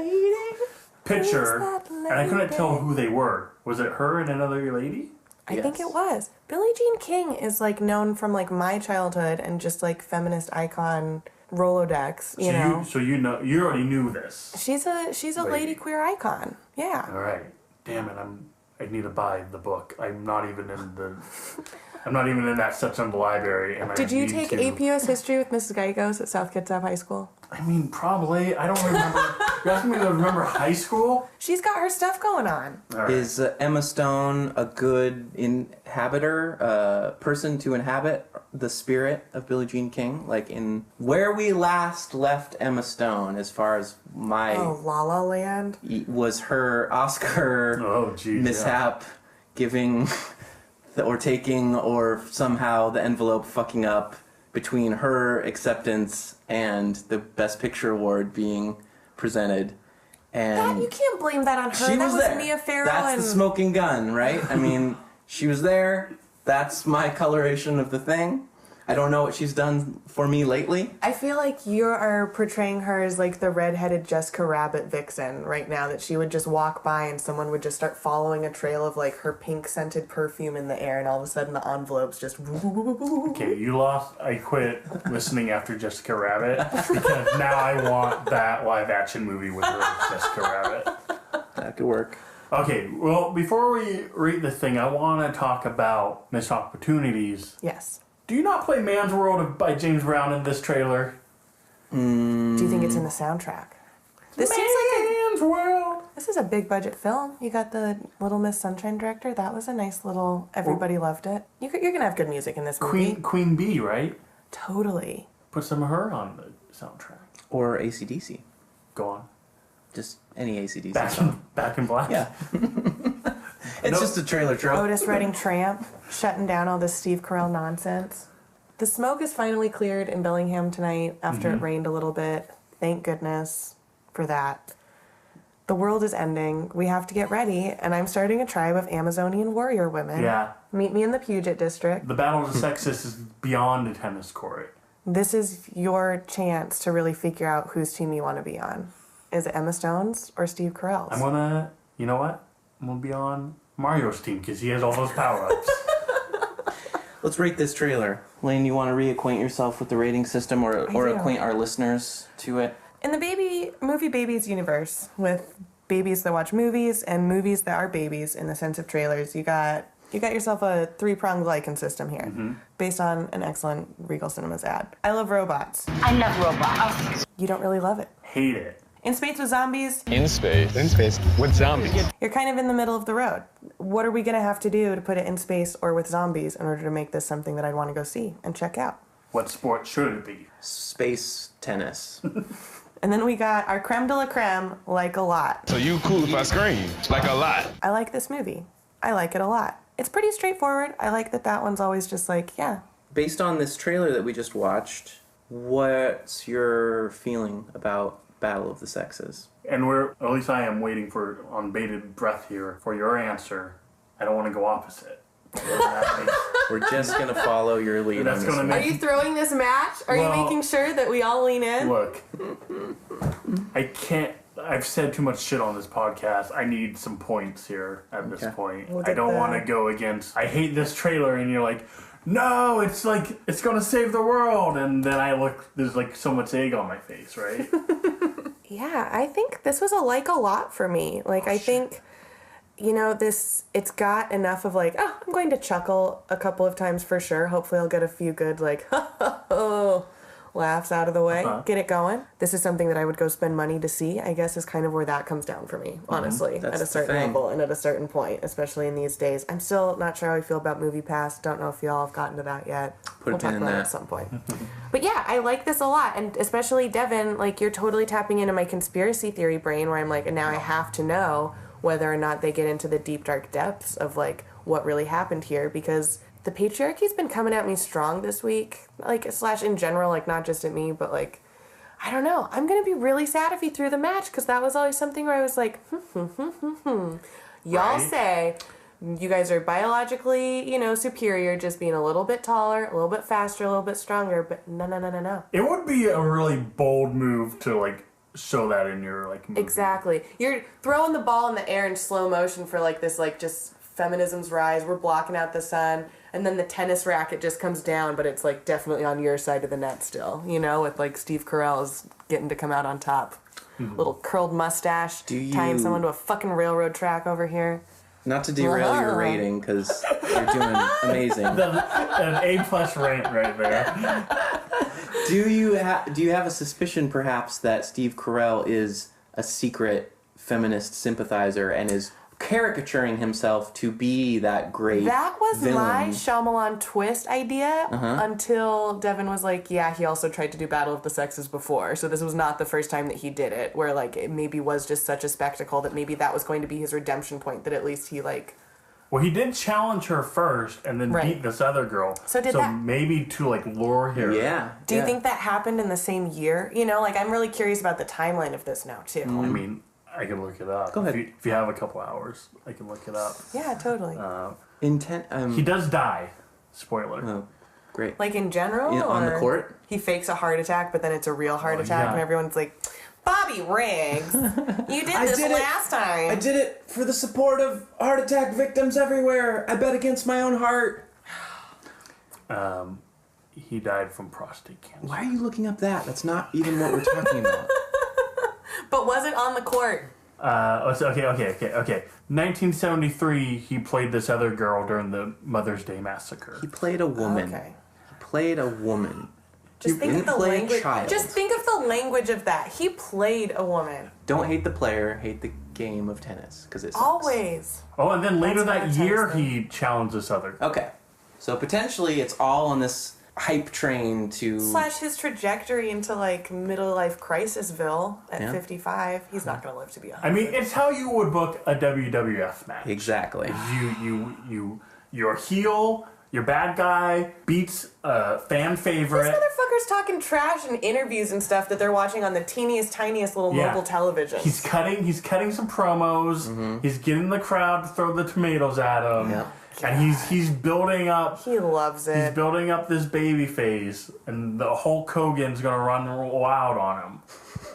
picture, Who's that and I couldn't tell lady? who they were. Was it her and another lady? I think Yes. it was. Billie Jean King is like known from like my childhood and just like feminist icon Rolodex, you know. You already knew this. She's a lady queer icon. Yeah. All right. Damn it, I need to buy the book. I'm not even in that section of the library. And Did I you need take to. AP US history with Mrs. Geigos at South Kitsap High School? I mean, probably. I don't remember. You're asking me to remember high school? She's got her stuff going on. All right. Is Emma Stone a good inhabiter, person to inhabit the spirit of Billie Jean King? Like in where we last left Emma Stone, as far as my Oh, La La Land. was her Oscar Oh, geez. mishap giving or taking or somehow the envelope fucking up between her acceptance and the Best Picture award being presented. And You can't blame that on her. she that was was there. Mia Farrow That's and the smoking gun, right? I mean, she was there. That's my coloration of the thing. I don't know what she's done for me lately. I feel like you are portraying her as like the redheaded Jessica Rabbit vixen right now, that she would just walk by and someone would just start following a trail of like her pink scented perfume in the air, and all of a sudden the envelopes just Okay, you lost. I quit listening after Jessica Rabbit because now I want that live action movie with her as Jessica Rabbit. That could work. Okay, well, before we read the thing, I want to talk about missed opportunities. Yes. Do you not play Man's World by James Brown in this trailer? Do you think it's in the soundtrack? This seems like Man's World. this is a big budget film. You got the Little Miss Sunshine director. That was a nice little. Everybody loved it. You're gonna have good music in this movie. Queen Bee, right? Totally. Put some of her on the soundtrack. Or AC/DC. Go on. Just any AC/DC song. Back in Black. Yeah. It's just a trailer trope. Otis Redding Tramp, shutting down all this Steve Carell nonsense. The smoke is finally cleared in Bellingham tonight after it rained a little bit. Thank goodness for that. The world is ending. We have to get ready, and I'm starting a tribe of Amazonian warrior women. Yeah. Meet me in the Puget District. The Battle of the Sexes is beyond a tennis court. This is your chance to really figure out whose team you want to be on. Is it Emma Stone's or Steve Carell's? You know what? I'm gonna be on Mario's team because he has all those power-ups. Let's rate this trailer. Laine, you want to reacquaint yourself with the rating system or do. acquaint our listeners to it? In the movie Babies universe with babies that watch movies and movies that are babies in the sense of trailers. You got yourself a 3-pronged Lycan system here, based on an excellent Regal Cinemas ad. I love robots. I love robots. You don't really love it. Hate it. In Space with Zombies, In space with zombies. you're kind of in the middle of the road. What are we going to have to do to put it in space or with zombies in order to make this something that I'd want to go see and check out? What sport should it be? Space tennis. And then we got our creme de la creme, Like a Lot. So you cool if I scream like a lot. I like this movie. I like it a lot. It's pretty straightforward. I like that one's always just like, yeah. Based on this trailer that we just watched, what's your feeling about Battle of the Sexes? And at least I am waiting for, on bated breath here, for your answer. I don't want to go opposite. We're just going to follow your lead That's on this gonna one. Are you throwing this match? Are you Well, making sure that we all lean in? Look, I can't. I've said too much shit on this podcast. I need some points here at this point. We'll I get don't the- want to go against. I hate this trailer, and you're like, no, it's like it's gonna save the world, and then I look. There's like so much egg on my face, right? Yeah, I think this was like a lot for me. Like, I think, it's got enough of like, oh, I'm going to chuckle a couple of times for sure. Hopefully I'll get a few good like, laughs out of the way. Get it going. This is something that I would go spend money to see, I guess, is kind of where that comes down for me, honestly, That's at a the certain thing. level and at a certain point, especially in these days. I'm still not sure how I feel about MoviePass. Don't know if y'all have gotten to that yet. Put a We'll pin talk in about it that. at some point. But yeah, I like this a lot, and especially Devin, like, you're totally tapping into my conspiracy theory brain where I'm like, and now I have to know whether or not they get into the deep, dark depths of, like, what really happened here, because the patriarchy's been coming at me strong this week, like, / in general, like, not just at me, but, like, I don't know. I'm going to be really sad if he threw the match, because that was always something where I was like, Y'all Right. say you guys are biologically, superior, just being a little bit taller, a little bit faster, a little bit stronger, but no. It would be a really bold move to like show that in your like movie. Exactly. You're throwing the ball in the air in slow motion for like this, like, just feminism's rise. We're blocking out the sun. And then the tennis racket just comes down, but it's like definitely on your side of the net still, with like Steve Carell's getting to come out on top. Little curled mustache, tying someone to a fucking railroad track over here. Not to derail your rating, because you're doing amazing. An A+ rant right there. Do you have a suspicion, perhaps, that Steve Carell is a secret feminist sympathizer and is caricaturing himself to be that great That was villain? my Shyamalan twist idea until Devin was like, yeah, he also tried to do Battle of the Sexes before, so this was not the first time that he did it, where like it maybe was just such a spectacle that maybe that was going to be his redemption point, that at least he like... Well, he did challenge her first and then beat this other girl. So did that... maybe to like lure her. Yeah. Do you think that happened in the same year? Like, I'm really curious about the timeline of this now, too. I mean, I can look it up. Go ahead. If you have a couple hours, I can look it up. Yeah, totally. He does die. Spoiler. Oh, great. Like, in general? On the or court? He fakes a heart attack, but then it's a real heart attack, yeah. and everyone's like, Bobby Riggs, you did I this did it. last time. I did it for the support of heart attack victims everywhere. I bet against my own heart. He died from prostate cancer. Why are you looking up that? That's not even what we're talking about. But was it on the court? Okay. 1973, he played this other girl during the Mother's Day massacre. He played a woman. Okay. He played a woman. Just think of didn't the play a language. child. Just think of the language of that. He played a woman. Don't hate the player, hate the game of tennis, because it sucks. Always. Oh, and then later That's that what year, I'm saying. he challenged this other girl. Okay. So potentially it's all on this hype train to... / his trajectory into like middle life crisisville at Yeah. 55. He's not gonna live to be 100. I mean, it's how you would book a WWF match. Exactly. Your heel, your bad guy beats a fan This favorite. motherfucker's talking trash in interviews and stuff that they're watching on the teeniest, tiniest little Yeah. mobile television. He's cutting some promos. He's getting the crowd to throw the tomatoes at him. Yeah. And he's building up. He loves He's it. building up this baby face, and the Hulk Hogan's gonna run wild on him.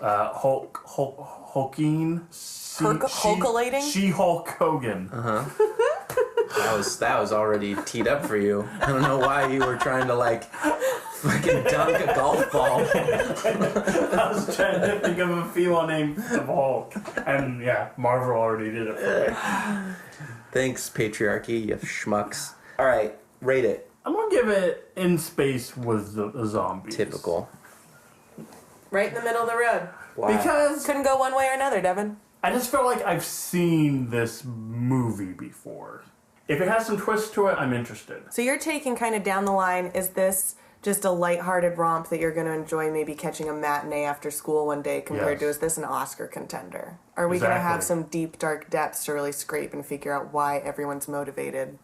Hulking. Hulkulating? She-Hulk Hogan. That was already teed up for you. I don't know why you were trying to like fucking dunk a golf ball. I was trying to think of a female named the Hulk. And yeah, Marvel already did it for me. Thanks, patriarchy, you schmucks. All right, rate it. I'm going to give it In Space with the Zombies. Typical. Right in the middle of the road. Why? Because Couldn't go one way or another, Devin. I just feel like I've seen this movie before. If it has some twist to it, I'm interested. So you're taking kind of down the line, is this just a lighthearted romp that you're going to enjoy maybe catching a matinee after school one day compared to, is this an Oscar contender? Are we going to have some deep, dark depths to really scrape and figure out why everyone's motivated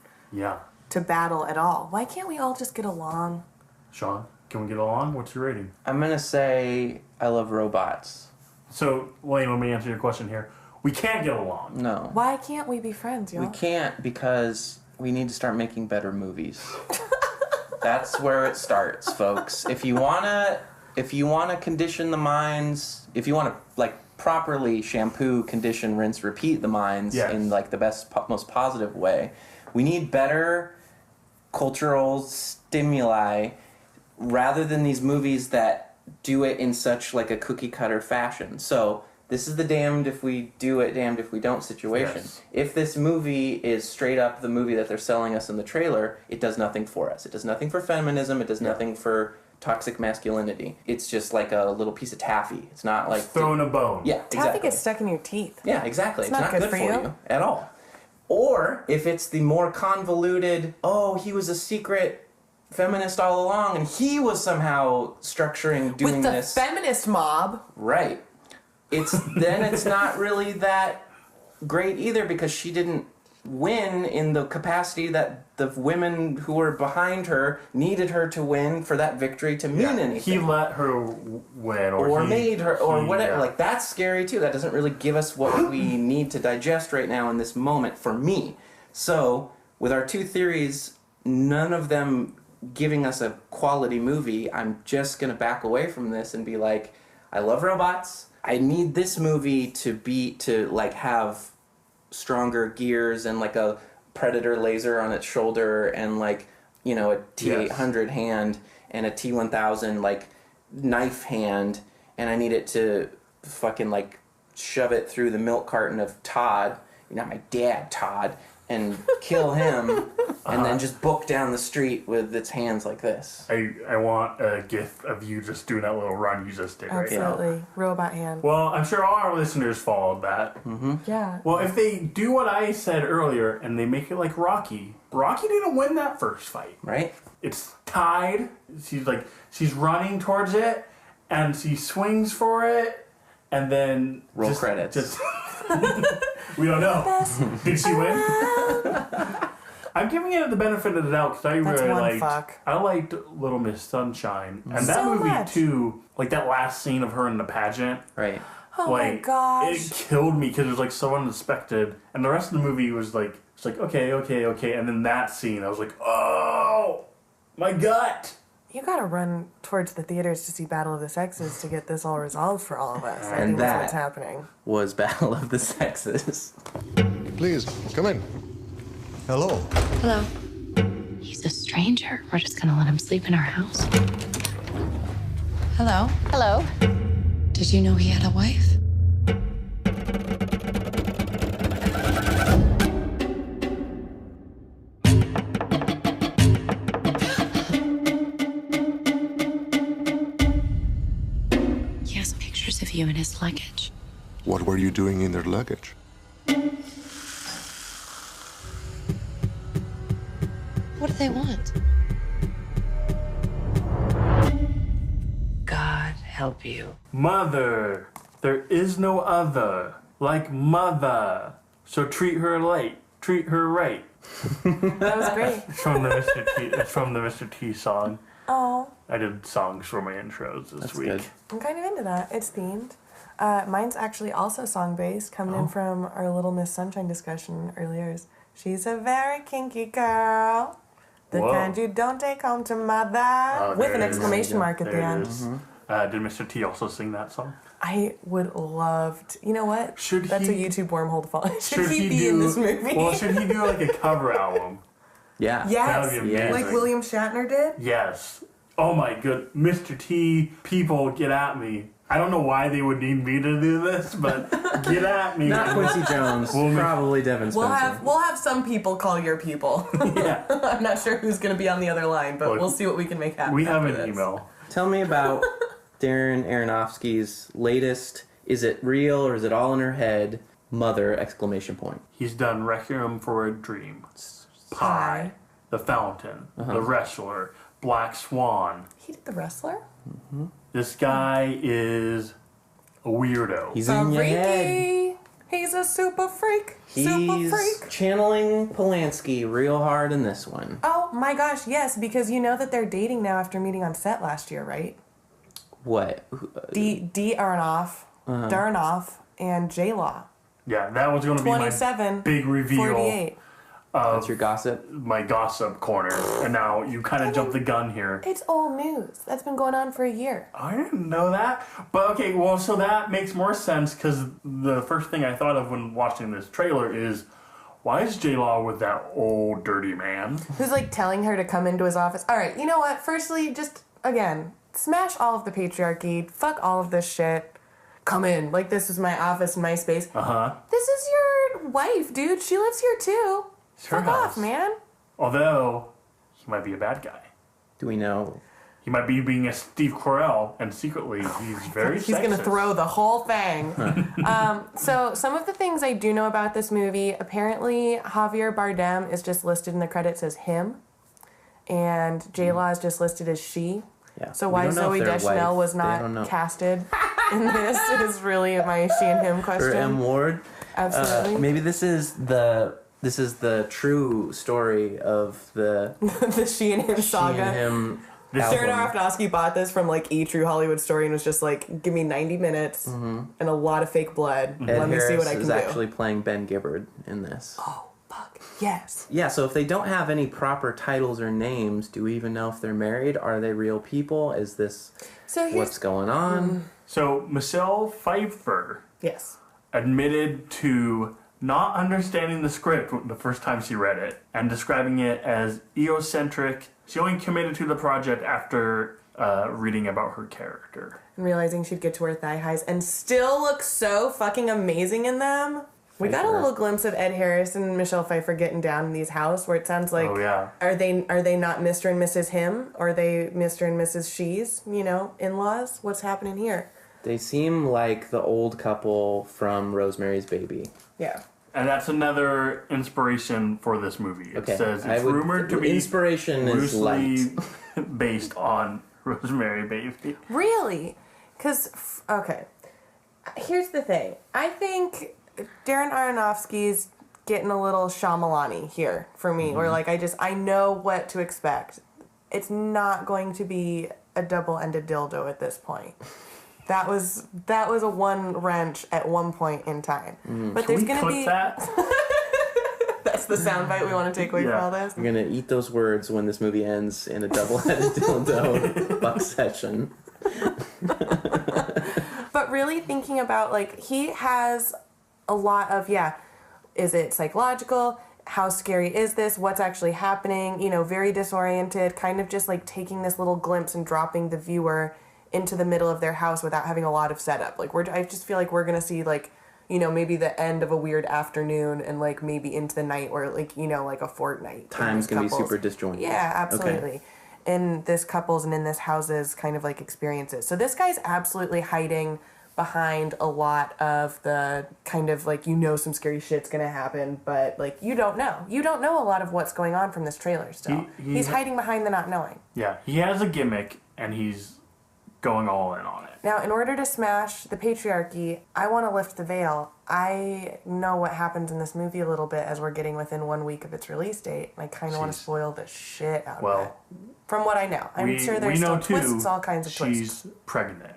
to battle at all? Why can't we all just get along? Sean, can we get along? What's your rating? I'm going to say I love robots. So, Laine, let me answer your question here. We can't get along. No. Why can't we be friends, y'all? We can't because we need to start making better movies. That's where it starts, folks. If you wanna condition the minds, if you wanna like properly shampoo, condition, rinse, repeat the minds in like the best, most positive way, we need better cultural stimuli rather than these movies that do it in such like a cookie cutter fashion. So this is the damned if we do it, damned if we don't situation. Yes. If this movie is straight up the movie that they're selling us in the trailer, it does nothing for us. It does nothing for feminism. It does nothing for toxic masculinity. It's just like a little piece of taffy. It's not like... throwing a bone. Yeah, Taffy exactly. gets stuck in your teeth. Yeah, exactly. It's not good for you at all. Or if it's the more convoluted, oh, he was a secret feminist all along and he was somehow structuring doing with the this. feminist mob. Right. It's not really that great either because she didn't win in the capacity that the women who were behind her needed her to win for that victory to mean anything. He let her win or made her or whatever. Like that's scary too. That doesn't really give us what we need to digest right now in this moment for me. So with our two theories, none of them giving us a quality movie, I'm just gonna back away from this and be like, I love robots. I need this movie to like have stronger gears and like a Predator laser on its shoulder and like, you know, a T-800 hand and a T-1000 like knife hand, and I need it to fucking like shove it through the milk carton of Todd, not my dad, Todd, and kill him, and then just book down the street with its hands like this. I want a gif of you just doing that little run you just did right now. Absolutely. Robot hand. Well, I'm sure all our listeners followed that. Mm-hmm. Yeah. Well, if they do what I said earlier and they make it like Rocky didn't win that first fight. Right? It's tied. She's running towards it, and she swings for it, and then... Roll credits. We don't know. Did she win? I'm giving it the benefit of the doubt because I really liked Little Miss Sunshine. And that movie, too, like that last scene of her in the pageant. Right. Oh my gosh. It killed me because it was like so unexpected. And the rest of the movie was like, it's like, okay. And then that scene, I was like, oh, my gut. You gotta run towards the theaters to see Battle of the Sexes to get this all resolved for all of us. I and think that that's what's happening. Was Battle of the Sexes. Please, come in. Hello. Hello. He's a stranger. We're just gonna let him sleep in our house. Hello. Hello. Did you know he had a wife? He has pictures of you in his luggage. What were you doing in their luggage? What do they want? God help you. Mother, there is no other like mother. So treat her right. That was great. It's from the Mr. T song. Oh. I did songs for my intros this week. Good. I'm kind of into that. It's themed. Mine's actually also song-based, coming in from our Little Miss Sunshine discussion earlier. She's a very kinky girl. The kind you don't take home to mother. With an exclamation mark at the end. Did Mr. T also sing that song? I would love to. You know what? That's a YouTube wormhole to follow. Should he be do, in this movie? Well, should he do like a cover album? Yeah. Yes. That would be amazing. Like William Shatner did? Yes. Oh my good, Mr. T, people get at me. I don't know why they would need me to do this, but get at me. Not Quincy Jones, probably Devin Spencer. We'll have some people call your people. Yeah. I'm not sure who's going to be on the other line, but we'll see what we can make happen. We have an email. Tell me about Darren Aronofsky's latest, is it real or is it all in her head, Mother, exclamation point. He's done Requiem for a Dream, Pie, The Fountain, The Wrestler, Black Swan. He did The Wrestler? Mm-hmm. This guy is a weirdo. He's in your head. He's a super freak. He's channeling Polanski real hard in this one. Oh my gosh, yes, because you know that they're dating now after meeting on set last year, right? What? D. Aronoff, Darnoff, and J-Law. Yeah, that was going to be my big reveal. 48. That's your gossip? My gossip corner. And now you kind of jumped the gun here. It's old news. That's been going on for a year. I didn't know that. But okay, well, so that makes more sense because the first thing I thought of when watching this trailer is, why is J-Law with that old dirty man? Who's like telling her to come into his office. All right, you know what? Firstly, just, again, smash all of the patriarchy. Fuck all of this shit. Come in. Like, this is my office and my space. This is your wife, dude. She lives here too. Fuck off, man. Although, he might be a bad guy. Do we know? He might be being a Steve Carell, and secretly, he's very sexist. He's going to throw the whole thing. So, some of the things I do know about this movie, apparently Javier Bardem is just listed in the credits as him, and J-Law is just listed as she. Yeah. So why Zooey Deschanel was not casted in this is really my she and him question. Or M. Ward. Absolutely. Maybe this is the true story of the the she and him saga. She and him. Darren Aronofsky bought this from like A True Hollywood Story and was just like, give me 90 minutes and a lot of fake blood. Ed Let me Harris see what I can is do. actually playing Ben Gibbard in this. Oh, fuck. Yes. Yeah, so if they don't have any proper titles or names, do we even know if they're married? Are they real people? Is this what's going on? So Michelle Pfeiffer admitted to not understanding the script the first time she read it and describing it as egocentric. She only committed to the project after reading about her character. And realizing she'd get to wear thigh highs and still look so fucking amazing in them. We got a little glimpse of Ed Harris and Michelle Pfeiffer getting down in these house where it sounds like, are they not Mr. and Mrs. Him? Or are they Mr. and Mrs. She's, in-laws? What's happening here? They seem like the old couple from Rosemary's Baby. Yeah. And that's another inspiration for this movie. It says it's rumored to be inspiration is loosely based on Rosemary Baby. Really? Because, okay, here's the thing. I think Darren Aronofsky's getting a little Shyamalan-y here for me, where like I know what to expect. It's not going to be a double-ended dildo at this point. That was a one wrench at one point in time. But there's going to be that? That's the soundbite we want to take away from all this. We're going to eat those words when this movie ends in a double-headed dildo buck session. But really thinking about, like, he has a lot of, is it psychological? How scary is this? What's actually happening? Very disoriented, kind of just like taking this little glimpse and dropping the viewer into the middle of their house without having a lot of setup. Like, I just feel like we're going to see, like, maybe the end of a weird afternoon and, like, maybe into the night or, like, like a fortnight. Time's going to be super disjointed. Yeah, absolutely. Okay. In this couple's and in this house's kind of, like, experiences. So this guy's absolutely hiding behind a lot of the kind of, like, some scary shit's going to happen, but, like, you don't know. You don't know a lot of what's going on from this trailer still. He's hiding behind the not knowing. Yeah, he has a gimmick, and he's going all in on it. Now, in order to smash the patriarchy, I want to lift the veil. I know what happens in this movie a little bit as we're getting within 1 week of its release date. I kind of want to spoil the shit out of it. From what I know. I'm sure there's still twists, all kinds of twists. She's pregnant.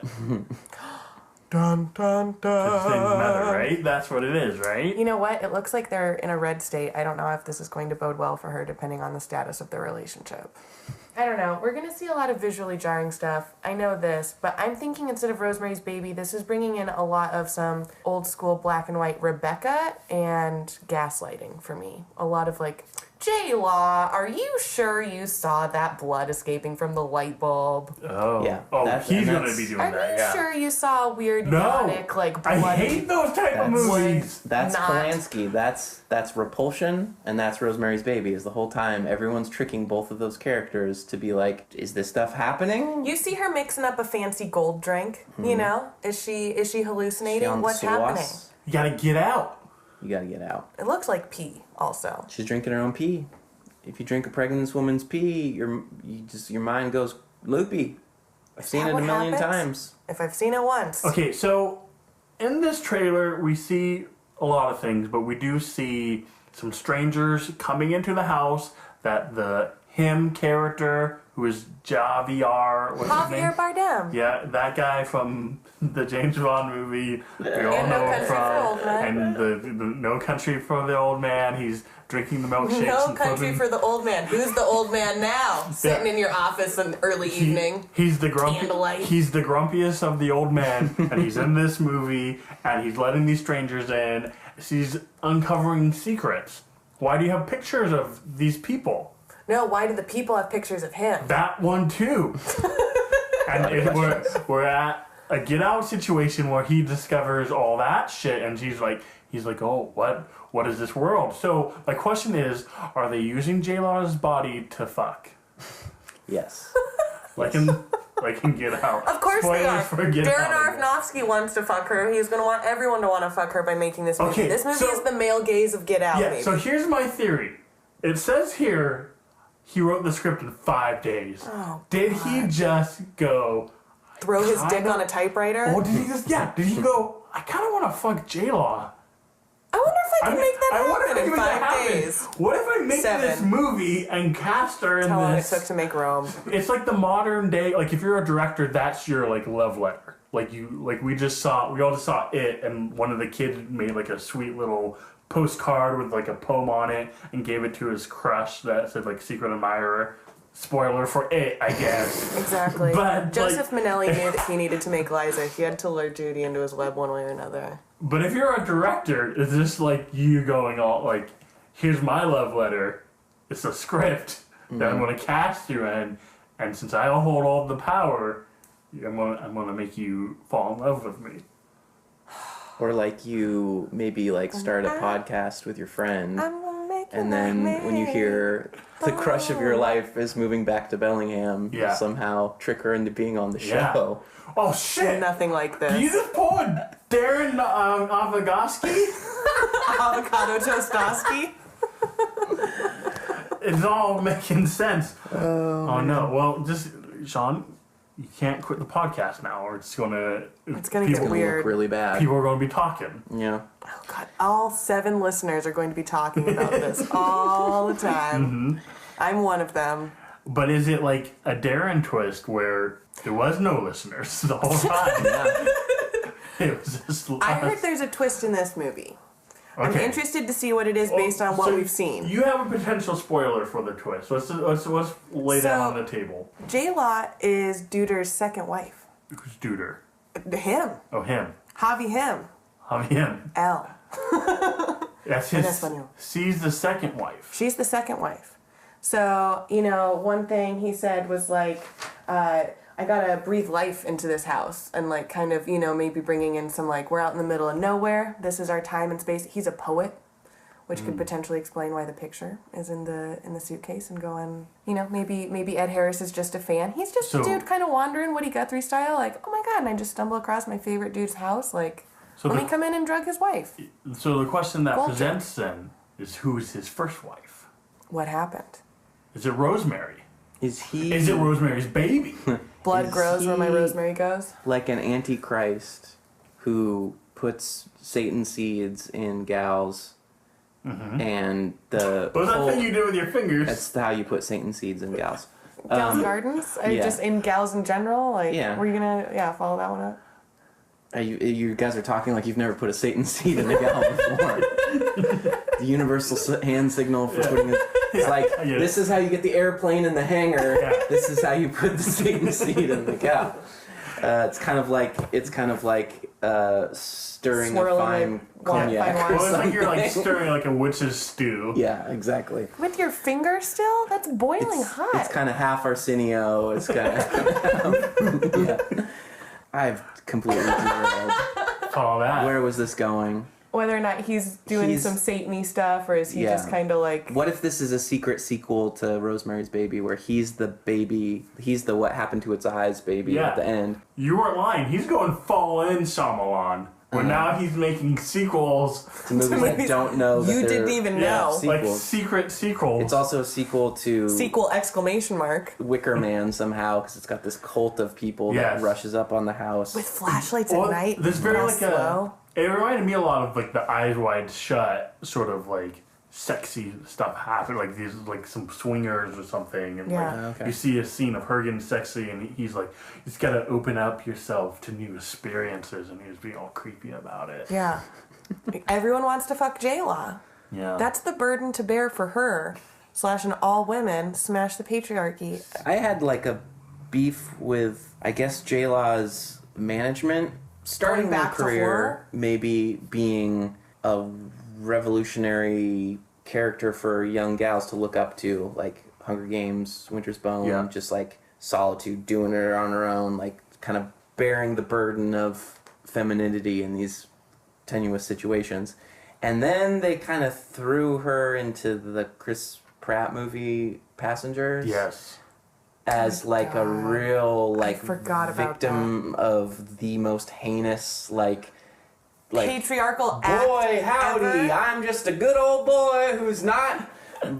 Dun, dun, dun. Mother, right? That's what it is, right? You know what? It looks like they're in a red state. I don't know if this is going to bode well for her, depending on the status of their relationship. I don't know. We're going to see a lot of visually jarring stuff. I know this, but I'm thinking instead of Rosemary's Baby, this is bringing in a lot of some old school black and white Rebecca and gaslighting for me. A lot of, like, J-Law, are you sure you saw that blood escaping from the light bulb? Oh. Yeah, Oh, he's going to be doing Are that, you yeah. sure you saw weird, No. erotic, like, blood? I hate those type of movies. That's Not- Polanski. That's Repulsion, and that's Rosemary's Baby. Is the whole time everyone's tricking both of those characters to be like, is this stuff happening? You see her mixing up a fancy gold drink, you know? Is she hallucinating? She on What's sauce? happening? You got to get out. You gotta get out. It looks like pee, also. She's drinking her own pee. If you drink a pregnant woman's pee, your mind goes loopy. I've seen it a million times. If I've seen it once. Okay, so in this trailer, we see a lot of things, but we do see some strangers coming into the house that the him character, who is Javier, what's his name? Javier Bardem. Yeah, that guy from the James Bond movie we all And know No him Country for Old from, Men. and the No Country for the Old Man. He's drinking the milkshakes. No and country flipping- for the old man. Who's the old man now? Sitting in your office in early evening. He's the grumpy. Candlelight. He's the grumpiest of the old men, and he's in this movie, and he's letting these strangers in. He's uncovering secrets. Why do you have pictures of these people? No, why do the people have pictures of him? That one too. And we're at a get out situation where he discovers all that shit, and he's like, oh, what is this world? So my question is, are they using J-Law's body to fuck? Yes. Like in Get Out. Of course they are. For Get Darren Out. Aronofsky wants to fuck her. He's going to want everyone to want to fuck her by making this movie. Okay, This movie so- is the male gaze of Get Out, Yeah, maybe. so here's my theory. It says here he wrote the script in 5 days. Oh, Did he just go... Throw his dick on a typewriter? Oh, did he just... Yeah, did he go, I kind of want to fuck J-Law. I wonder if I can make that I wonder if I happen can in make that 5 happen. days. What if I make 7. this movie and cast her in How long it this? took to make Rome. It's like the modern day, like if you're a director, that's your like love letter. Like we all just saw it, and one of the kids made like a sweet little postcard with like a poem on it and gave it to his crush that said like secret admirer. Spoiler for it, I guess. Exactly. But, Joseph like- Minnelli knew that he needed to make Liza. He had to lure Judy into his web one way or another. But if you're a director, is this like you going all like, here's my love letter, it's a script that I'm going to cast you in, and since I hold all the power, I'm gonna make you fall in love with me. Or like you maybe like start a podcast with your friend, I'm gonna make you and then like when you me. hear the crush of your life is moving back to Bellingham, you Yeah. somehow trick her into being on the Yeah. show. Oh shit! Nothing like this. Did you just pull a Darren Aronofsky? Avocado Tostoski? It's all making sense. Oh no! Well, just Sean, you can't quit the podcast now, or it's gonna. It's gonna It's get gonna weird. look really bad. People are gonna be talking. Yeah. Oh God, all 7 listeners are going to be talking about this all the time. I'm one of them. But is it like a Darren twist where there was no listeners the whole time? It was just. I heard there's a twist in this movie. I'm Okay. interested to see what it is based on what So we've seen. You have a potential spoiler for the twist. Let's lay that So- on the table. J-Law is Duder's second wife. Who's Duder? Him. Oh, him. Javi him. Him. L. That's En his. español. She's the second wife. She's the second wife. So, one thing he said was like, I gotta breathe life into this house and like kind of, maybe bringing in some like, we're out in the middle of nowhere. This is our time and space. He's a poet, which could potentially explain why the picture is in the suitcase and going, maybe Ed Harris is just a fan. He's just a dude kind of wandering Woody Guthrie style, like, oh my God, and I just stumble across my favorite dude's house. Like, let me come in and drug his wife. So the question that Vulture. presents then is, who is his first wife? What happened? Is it Rosemary? Is it Rosemary's baby? Blood Is grows where my he- rosemary goes. like an antichrist who puts Satan seeds in gals, and the What's that whole- thing you do with your fingers? that's how you put Satan seeds in gals. Gals Gardens? Are you yeah. just in gals in general? Like, Yeah. were you gonna, follow that one up? You guys are talking like you've never put a Satan seed in a gal before. The universal hand signal for putting it. It's like, this is how you get the airplane in the hangar. Yeah. This is how you put the Satan seed in the gal. It's kind of like stirring Swirling a fine cognac. fine wine. or Well, it's like you're like something. stirring like a witch's stew. Yeah, exactly. With your finger still? That's boiling hot. It's kind of half Arsenio. It's kind of yeah. I've completely derailed. All that. Where was this going? Whether or not he's doing some Satan-y stuff, or is he just kind of like... What if this is a secret sequel to Rosemary's Baby, where he's the baby, he's the what happened to its eyes baby at the end? You weren't lying. He's going fall in Shyamalan. Where now he's making sequels to movies that don't know that you didn't even know. Like secret sequels. It's also a sequel to sequel exclamation mark Wicker Man somehow, because it's got this cult of people that rushes up on the house with flashlights at night. There's very like slow. It reminded me a lot of like the Eyes Wide Shut sort of like sexy stuff happen, like these like some swingers or something, and like you see a scene of her getting sexy, and he's like, you just gotta open up yourself to new experiences, and he's being all creepy about it. Yeah, everyone wants to fuck J-Law. Yeah, that's the burden to bear for her. / all women smash the patriarchy. I had like a beef with, I guess, J-Law's management starting their career, maybe being a revolutionary character for young gals to look up to, like Hunger Games, Winter's Bone, just like Solitude, doing it on her own, like kind of bearing the burden of femininity in these tenuous situations. And then they kind of threw her into the Chris Pratt movie Passengers. Yes. As like a real like victim of the most heinous like patriarchal boy act howdy ever. I'm just a good old boy who's not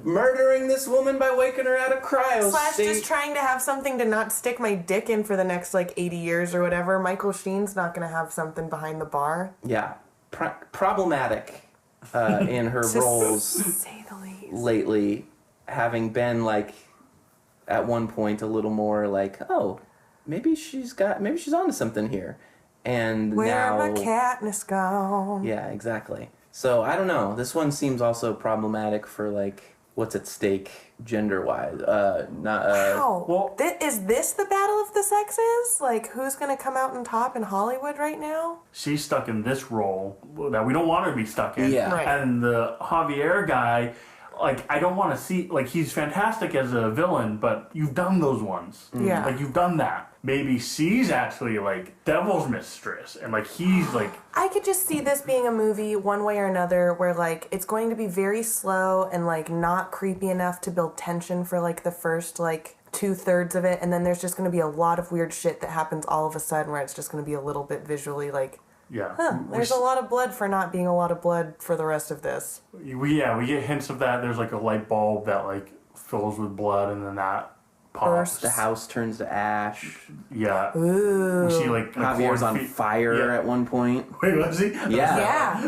murdering this woman by waking her out of cryo / just trying to have something to not stick my dick in for the next like 80 years or whatever. Michael Sheen's not going to have something behind the bar. Yeah, problematic in her roles say the least. lately, having been like at one point a little more like, oh, maybe she's onto something here. And where now my Katniss gone? Yeah, exactly. So I don't know. This one seems also problematic for like what's at stake gender-wise. Wow. Well, is this the battle of the sexes? Like, who's gonna come out on top in Hollywood right now? She's stuck in this role that we don't want her to be stuck in. Yeah. Right. And the Javier guy, like, I don't want to see, like, he's fantastic as a villain, but you've done those ones. Yeah. Like, you've done that. Maybe she's actually, like, devil's mistress, and, like, he's, like... I could just see this being a movie one way or another where, like, it's going to be very slow and, like, not creepy enough to build tension for, like, the first, like, 2/3 of it, and then there's just going to be a lot of weird shit that happens all of a sudden where it's just going to be a little bit visually, like... Yeah. There's a lot of blood for not being a lot of blood for the rest of this. We get hints of that. There's, like, a light bulb that, like, fills with blood, and then that pops. The house turns to ash. Yeah. Ooh. We see, like Javier's on fire at one point. Wait, was he? Yeah.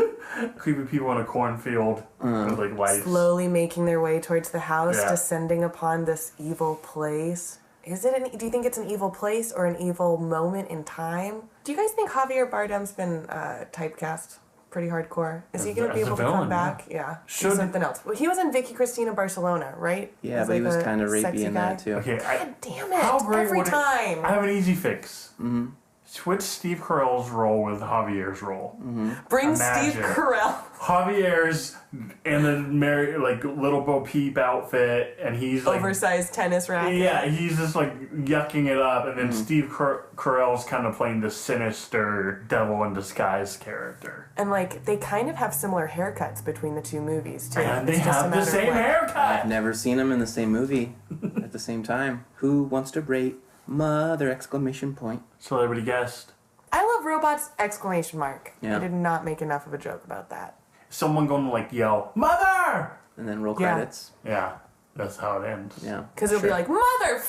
Creepy people in a cornfield with, like, lights. Slowly making their way towards the house, Yeah. descending upon this evil place. Do you think it's an evil place or an evil moment in time? Do you guys think Javier Bardem's been typecast pretty hardcore? Is he going to be able to come back? Yeah. Should something else. Well, he was in Vicky Cristina Barcelona, right? Yeah, but he was kind of rapey in that too. Okay, God damn it! How great Every would it- time. I have an easy fix. Mm-hmm. Switch Steve Carell's role with Javier's role. Mm-hmm. Bring Imagine. Steve Carell. Javier's in the like little Bo Peep outfit, and he's like Oversized tennis racket. Yeah, he's just like yucking it up, and then Steve Carell's kind of playing the sinister devil in disguise character. And like they kind of have similar haircuts between the two movies too. And they It's just a have the matter of, same like, haircut. I've never seen them in the same movie at the same time. Who wants to rate Mother! Exclamation point. Celebrity guest. I love robots! Exclamation mark. Yeah. I did not make enough of a joke about that. Someone going to like yell, "Mother!" And then roll Yeah. credits. Yeah, that's how it ends. Yeah. Because it'll be like, mother!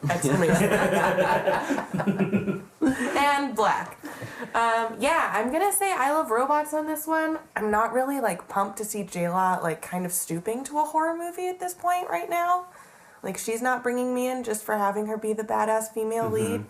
Exclamation. And black. Yeah, I'm gonna say I love robots on this one. I'm not really like pumped to see J-Law like kind of stooping to a horror movie at this point right now. Like she's not bringing me in just for having her be the badass female lead.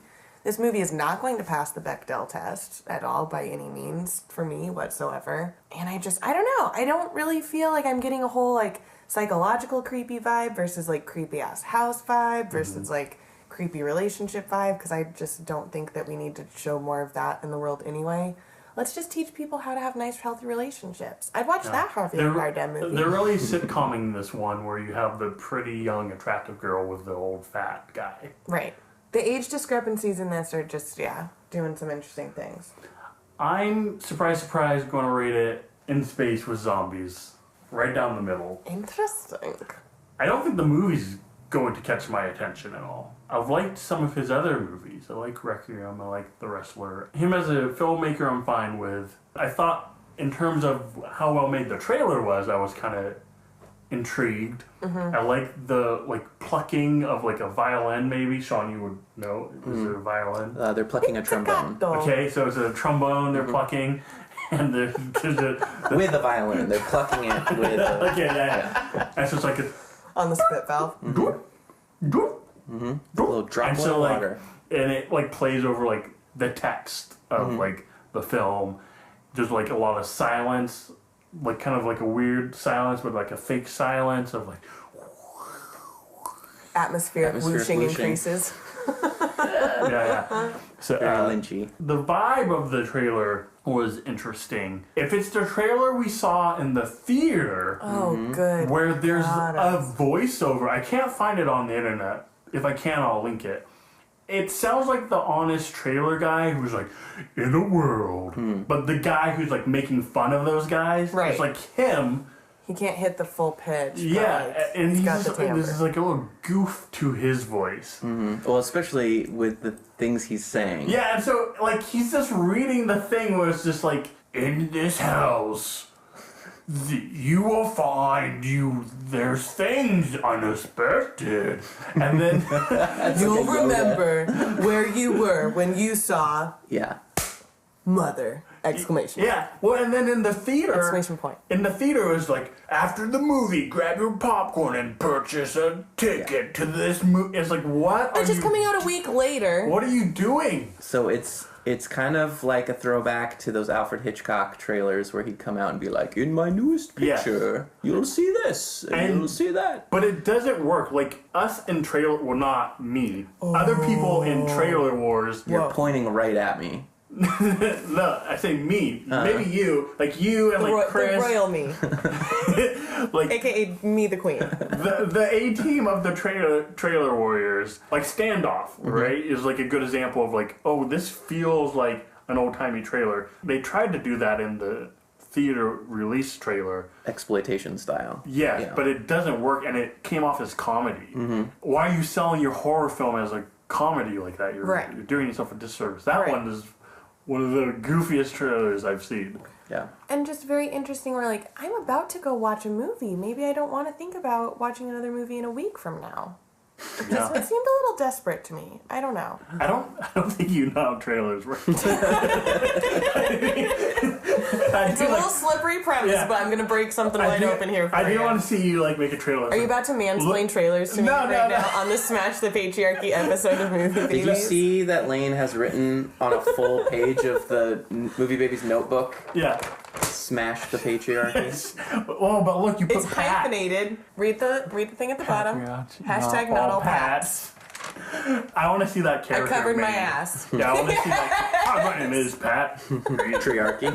This movie is not going to pass the Bechdel test at all by any means for me whatsoever. And I don't know. I don't really feel like I'm getting a whole like psychological creepy vibe versus like creepy ass house vibe versus like creepy relationship vibe, because I just don't think that we need to show more of that in the world anyway. Let's just teach people how to have nice, healthy relationships. I'd watch that Javier Bardem movie. They're really sitcomming this one where you have the pretty young, attractive girl with the old fat guy. Right. The age discrepancies in this are just, doing some interesting things. I'm surprised, going to rate it in space with zombies. Right down the middle. Interesting. I don't think the movie's going to catch my attention at all. I've liked some of his other movies. I like Requiem, I like The Wrestler. Him as a filmmaker I'm fine with. I thought in terms of how well made the trailer was, I was kind of intrigued. Mm-hmm. I like the plucking of a violin maybe. Sean, you would know. Is it a violin? They're plucking a trombone. Okay, so it's a trombone they're plucking. And there's with a violin. They're plucking it with a... Okay, yeah. And so it's like on the spit valve. A little droplet of water. And it plays over the text of the film. There's a lot of silence, kind of a weird silence, but a fake silence of atmospheric whooshing increases. Yeah. So very lynchy. The vibe of the trailer was interesting. If it's the trailer we saw in the theater, good, where there's a voiceover, I can't find it on the internet. If I can, I'll link it. It sounds like the honest trailer guy who's in a world, but the guy who's making fun of those guys, right? It's him. He can't hit the full pitch. Yeah, and he's got the timbre. This is a little goof to his voice. Mm-hmm. Well, especially with the things he's saying. Yeah, and so he's just reading the thing where it's just in this house, you will find there's things unexpected, and then you'll remember where you were when you saw mother. Exclamation. Yeah. Well, and then in the theater... Exclamation point. In the theater, it was after the movie, grab your popcorn and purchase a ticket to this movie. It's what It's just coming out a week later. What are you doing? So it's kind of like a throwback to those Alfred Hitchcock trailers where he'd come out and be in my newest picture, you'll see this, and you'll see that. But it doesn't work. Us in trailer... Well, not me. Other people in trailer wars... You're pointing right at me. No, I say me. Maybe you. You and Chris. The royal me. AKA me, the queen. The A-team of the trailer warriors, Standoff, right, is a good example of this feels like an old-timey trailer. They tried to do that in the theater release trailer. Exploitation style. Yeah, but it doesn't work, and it came off as comedy. Mm-hmm. Why are you selling your horror film as a comedy like that? You're doing yourself a disservice. That one is one of the goofiest trailers I've seen. Yeah. And just very interesting where I'm about to go watch a movie. Maybe I don't want to think about watching another movie in a week from now. It seemed a little desperate to me. I don't know. I don't think you know how trailers work. It's a little slippery premise, but I'm going to break something wide open here for you. I do want to see you make a trailer. Are you about to mansplain trailers to me now on the Smash the Patriarchy episode of Movie Babies? Did you see that Laine has written on a full page of the Movie Babies notebook? Yeah. Smash the Patriarchy. But look, you put it's hyphenated. Read the thing at the bottom. Hashtag not all Pats. I want to see that character. I covered my ass. Yeah, I want to see my name is Pat. Patriarchy.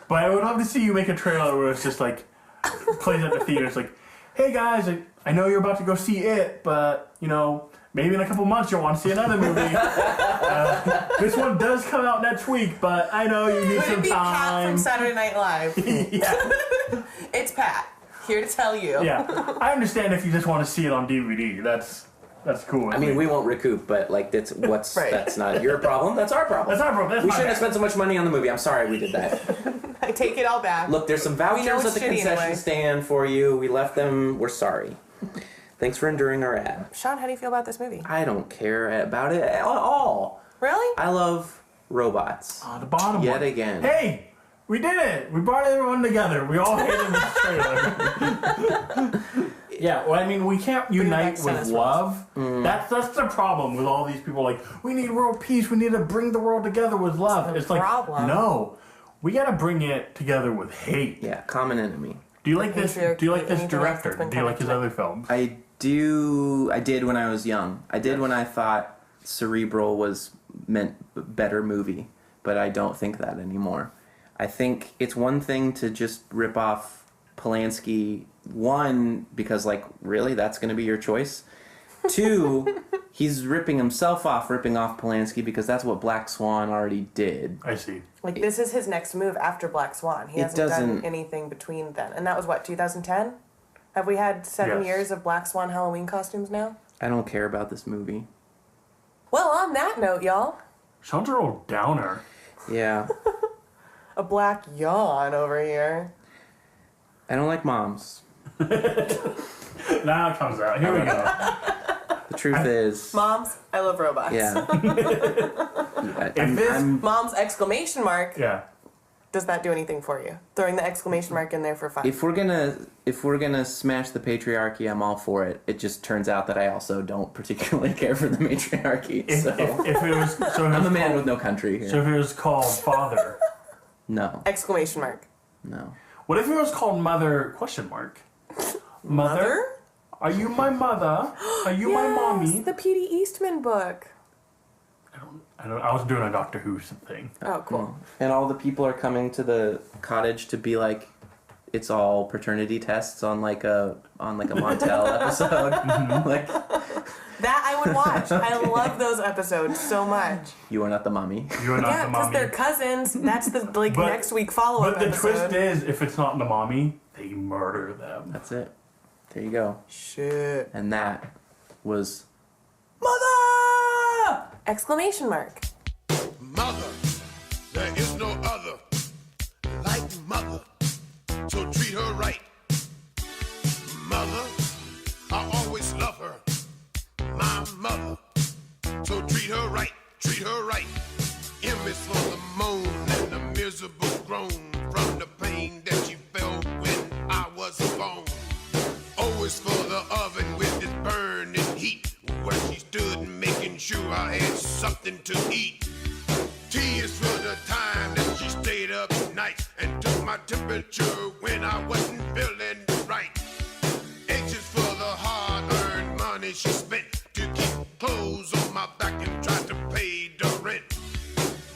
But I would love to see you make a trailer where it's just plays at the theater. It's hey guys, I know you're about to go see it, but maybe in a couple months you'll want to see another movie. This one does come out next week, but I know you need some time. Pat from Saturday Night Live. Yeah. It's Pat. Here to tell you. Yeah. I understand if you just want to see it on DVD. That's cool. I mean, we won't recoup, but that's not your problem. That's our problem. That's our problem. We shouldn't have spent so much money on the movie. I'm sorry we did that. I take it all back. Look, there's some vouchers at the concession stand for you. We left them. We're sorry. Thanks for enduring our ad. Sean, how do you feel about this movie? I don't care about it at all. Really? I love robots. The bottom Yet one. again. Hey! We did it! We brought everyone together. We all hated this trailer. Yeah, well, I mean, we can't unite with love. That's the problem with all these people. We need world peace. We need to bring the world together with love. It's problem. No. We got to bring it together with hate. Yeah, common enemy. Do you like this? Do you like this director? Do you like his other films? I did when I was young. I did when I thought Cerebral was meant better movie, but I don't think that anymore. I think it's one thing to just rip off Polanski. One, because like, really, that's going to be your choice? Two, he's ripping himself off, ripping off Polanski, because that's what Black Swan already did. I see. Like, this is his next move after Black Swan. He hasn't done anything between then. And that was, what, 2010? Have we had 7 years of Black Swan Halloween costumes now? I don't care about this movie. Well, on that note, y'all. Sean's a real downer. Yeah. A black yawn over here. I don't like moms. Now it comes out. Here we go. The truth is... Moms, I love robots. Yeah. Moms exclamation mark. Yeah. Does that do anything for you? Throwing the exclamation mark in there for fun. If we're gonna smash the patriarchy, I'm all for it. It just turns out that I also don't particularly care for the matriarchy. If it was, I'm a man with no country here. So if it was called Father. No. Exclamation mark. No. What if it was called Mother? Question mark. Mother? Are you my mother? Are you my mommy? The P.D. Eastman book. I was doing a Doctor Who thing. Oh, cool. And all the people are coming to the cottage to be like, it's all paternity tests on like a Montel episode. Like that I would watch. I love those episodes so much. You are not the mommy. You are not the mommy. Yeah, because they're cousins. That's the next week follow-up episode. But the twist is, if it's not the mommy, they murder them. That's it. There you go. Shit. And that was Mother! Exclamation mark. Mother, there is no other like mother, so treat her right. Mother, I always love her, my mother, so treat her right, treat her right. M is for the moan and the miserable groan from the pain that you felt when I was born. O is for the oven with its burning heat, where she stood making sure I had something to eat. T is for the time that she stayed up nights and took my temperature when I wasn't feeling right. H is for the hard-earned money she spent to keep clothes on my back and try to pay the rent.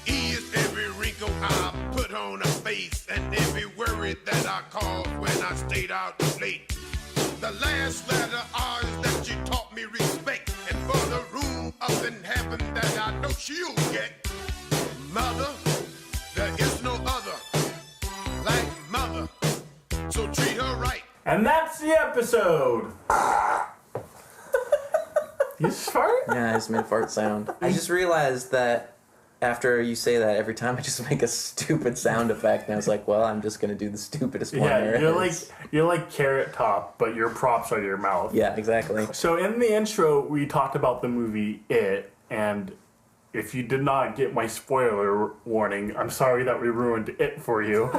E is every wrinkle I put on her face and every worry that I caused when I stayed out late. The last letter R is that she taught me respect, and for the room up in heaven that I know she'll get. Mother, there is no other like mother, so treat her right. And that's the episode. You fart? Yeah, I just made a fart sound. I just realized that after you say that, every time I just make a stupid sound effect, and I was like, well, I'm just gonna do the stupidest one there is. You're like Carrot Top, but your props are your mouth. Yeah, exactly. So in the intro, we talked about the movie It, and if you did not get my spoiler warning, I'm sorry that we ruined It for you.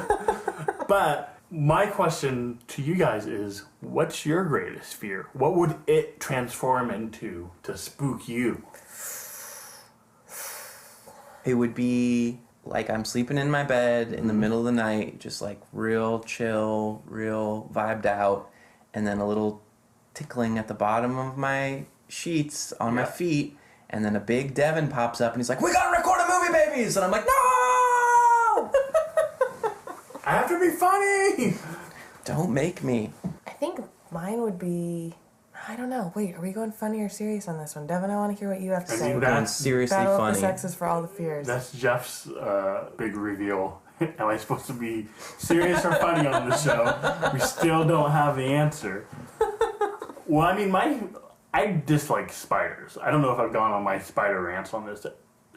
But my question to you guys is, what's your greatest fear? What would It transform into to spook you? It would be like I'm sleeping in my bed in the middle of the night, just like real chill, real vibed out, and then a little tickling at the bottom of my sheets on my feet, and then a big Devin pops up and he's like, "We gotta record a movie, babies!" And I'm like, "No! I have to be funny! Don't make me." I think mine would be... I don't know. Wait, are we going funny or serious on this one? Devin, I want to hear what you have to say. We're going seriously Battle funny. of the sexes for all the fears. That's Jeff's big reveal. Am I supposed to be serious or funny on this show? We still don't have the answer. Well, I mean, I dislike spiders. I don't know if I've gone on my spider rants on this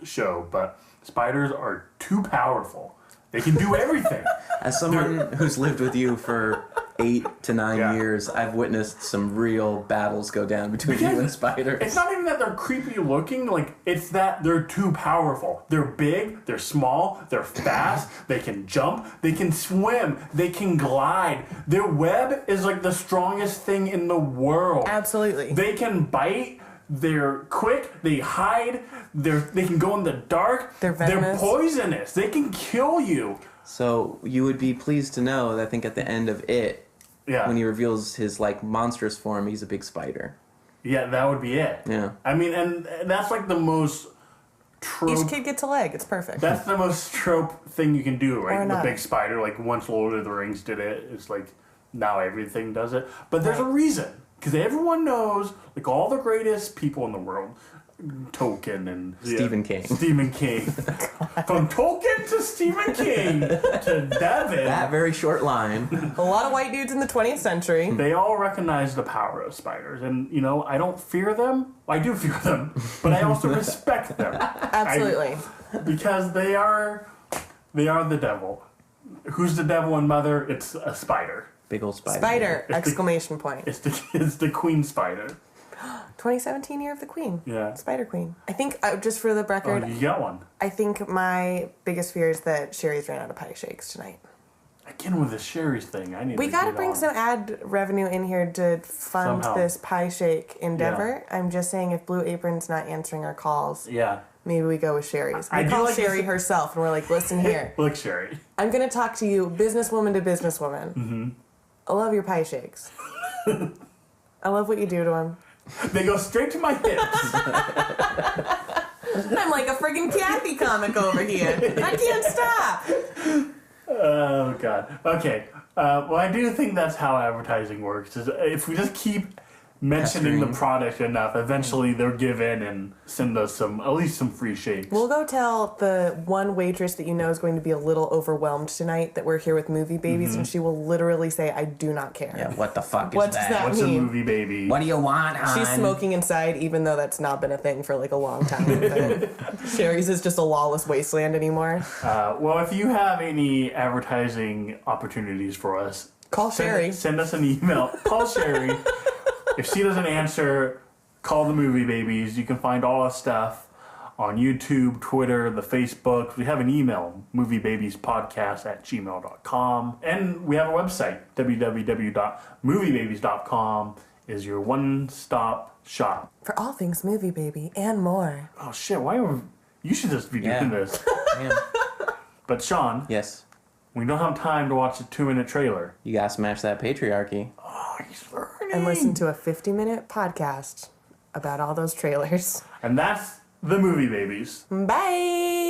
show, but spiders are too powerful. They can do everything. As someone who's lived with you for 8 to 9 years, I've witnessed some real battles go down between you and spiders. It's not even that they're creepy looking, like, it's that they're too powerful. They're big, they're small, they're fast, they can jump, they can swim, they can glide. Their web is like the strongest thing in the world. Absolutely. They can bite, they're quick, they hide, they can go in the dark. They're venomous. They're poisonous. They can kill you. So you would be pleased to know that I think at the end of It, Yeah. When he reveals his like monstrous form, he's a big spider. Yeah, that would be it. Yeah. I mean, and that's like the most trope. Each kid gets a leg. It's perfect. That's the most trope thing you can do, right? Or The not. big spider, like once Lord of the Rings did it, it's like now everything does it. But there's a reason, because everyone knows, like all the greatest people in the world, Tolkien and Stephen King. Stephen King. From Tolkien to Stephen King to Devin. That very short line. A lot of white dudes in the 20th century. They all recognize the power of spiders, and you know, I don't fear them. I do fear them, but I also respect them. Absolutely. Because they are the devil. Who's the devil and mother? It's a spider. Big old spider. Spider! It's Exclamation point. It's the queen spider. 2017 year of the Queen. Yeah. Spider Queen. I think, just for the record, Oh, you got one. I think my biggest fear is that Sherry's ran out of pie shakes tonight. Again with the Sherry's thing. I need. We to gotta get bring on. some ad revenue in here to fund Somehow. this pie shake endeavor. I'm just saying, if Blue Apron's not answering our calls, Yeah. maybe we go with Sherry's. I We do call like Sherry this- herself, and we're like, listen here. Look, Sherry. I'm gonna talk to you, businesswoman to businesswoman. Mm-hmm. I love your pie shakes. I love what you do to them. They go straight to my hips. I'm like a friggin' Kathy comic over here. I can't stop. Oh God. Okay. Well, I do think that's how advertising works. Is if we just keep mentioning the Pestering. product enough, eventually they'll give in and send us at least some free shakes. We'll go tell the one waitress that you know is going to be a little overwhelmed tonight that we're here with movie babies, and she will literally say, "I do not care." Yeah, what the fuck What is does that? that What's a mean? movie baby? What do you want, hon? She's smoking inside, even though that's not been a thing for like a long time. But Sherry's is just a lawless wasteland anymore. Well, if you have any advertising opportunities for us, Call Sherry. Send us an email. Call Sherry. If she doesn't answer, call the movie babies. You can find all our stuff on YouTube, Twitter, the Facebook. We have an email, moviebabyspodcast@gmail.com. And we have a website, www.moviebabies.com is your one-stop shop. For all things movie baby and more. Oh shit, you should just be doing this. Damn. But Sean, Yes. we don't have time to watch a 2-minute trailer. You gotta smash that patriarchy. Oh, he's learning. And listen to a 50-minute podcast about all those trailers. And that's the Movie Babies. Bye!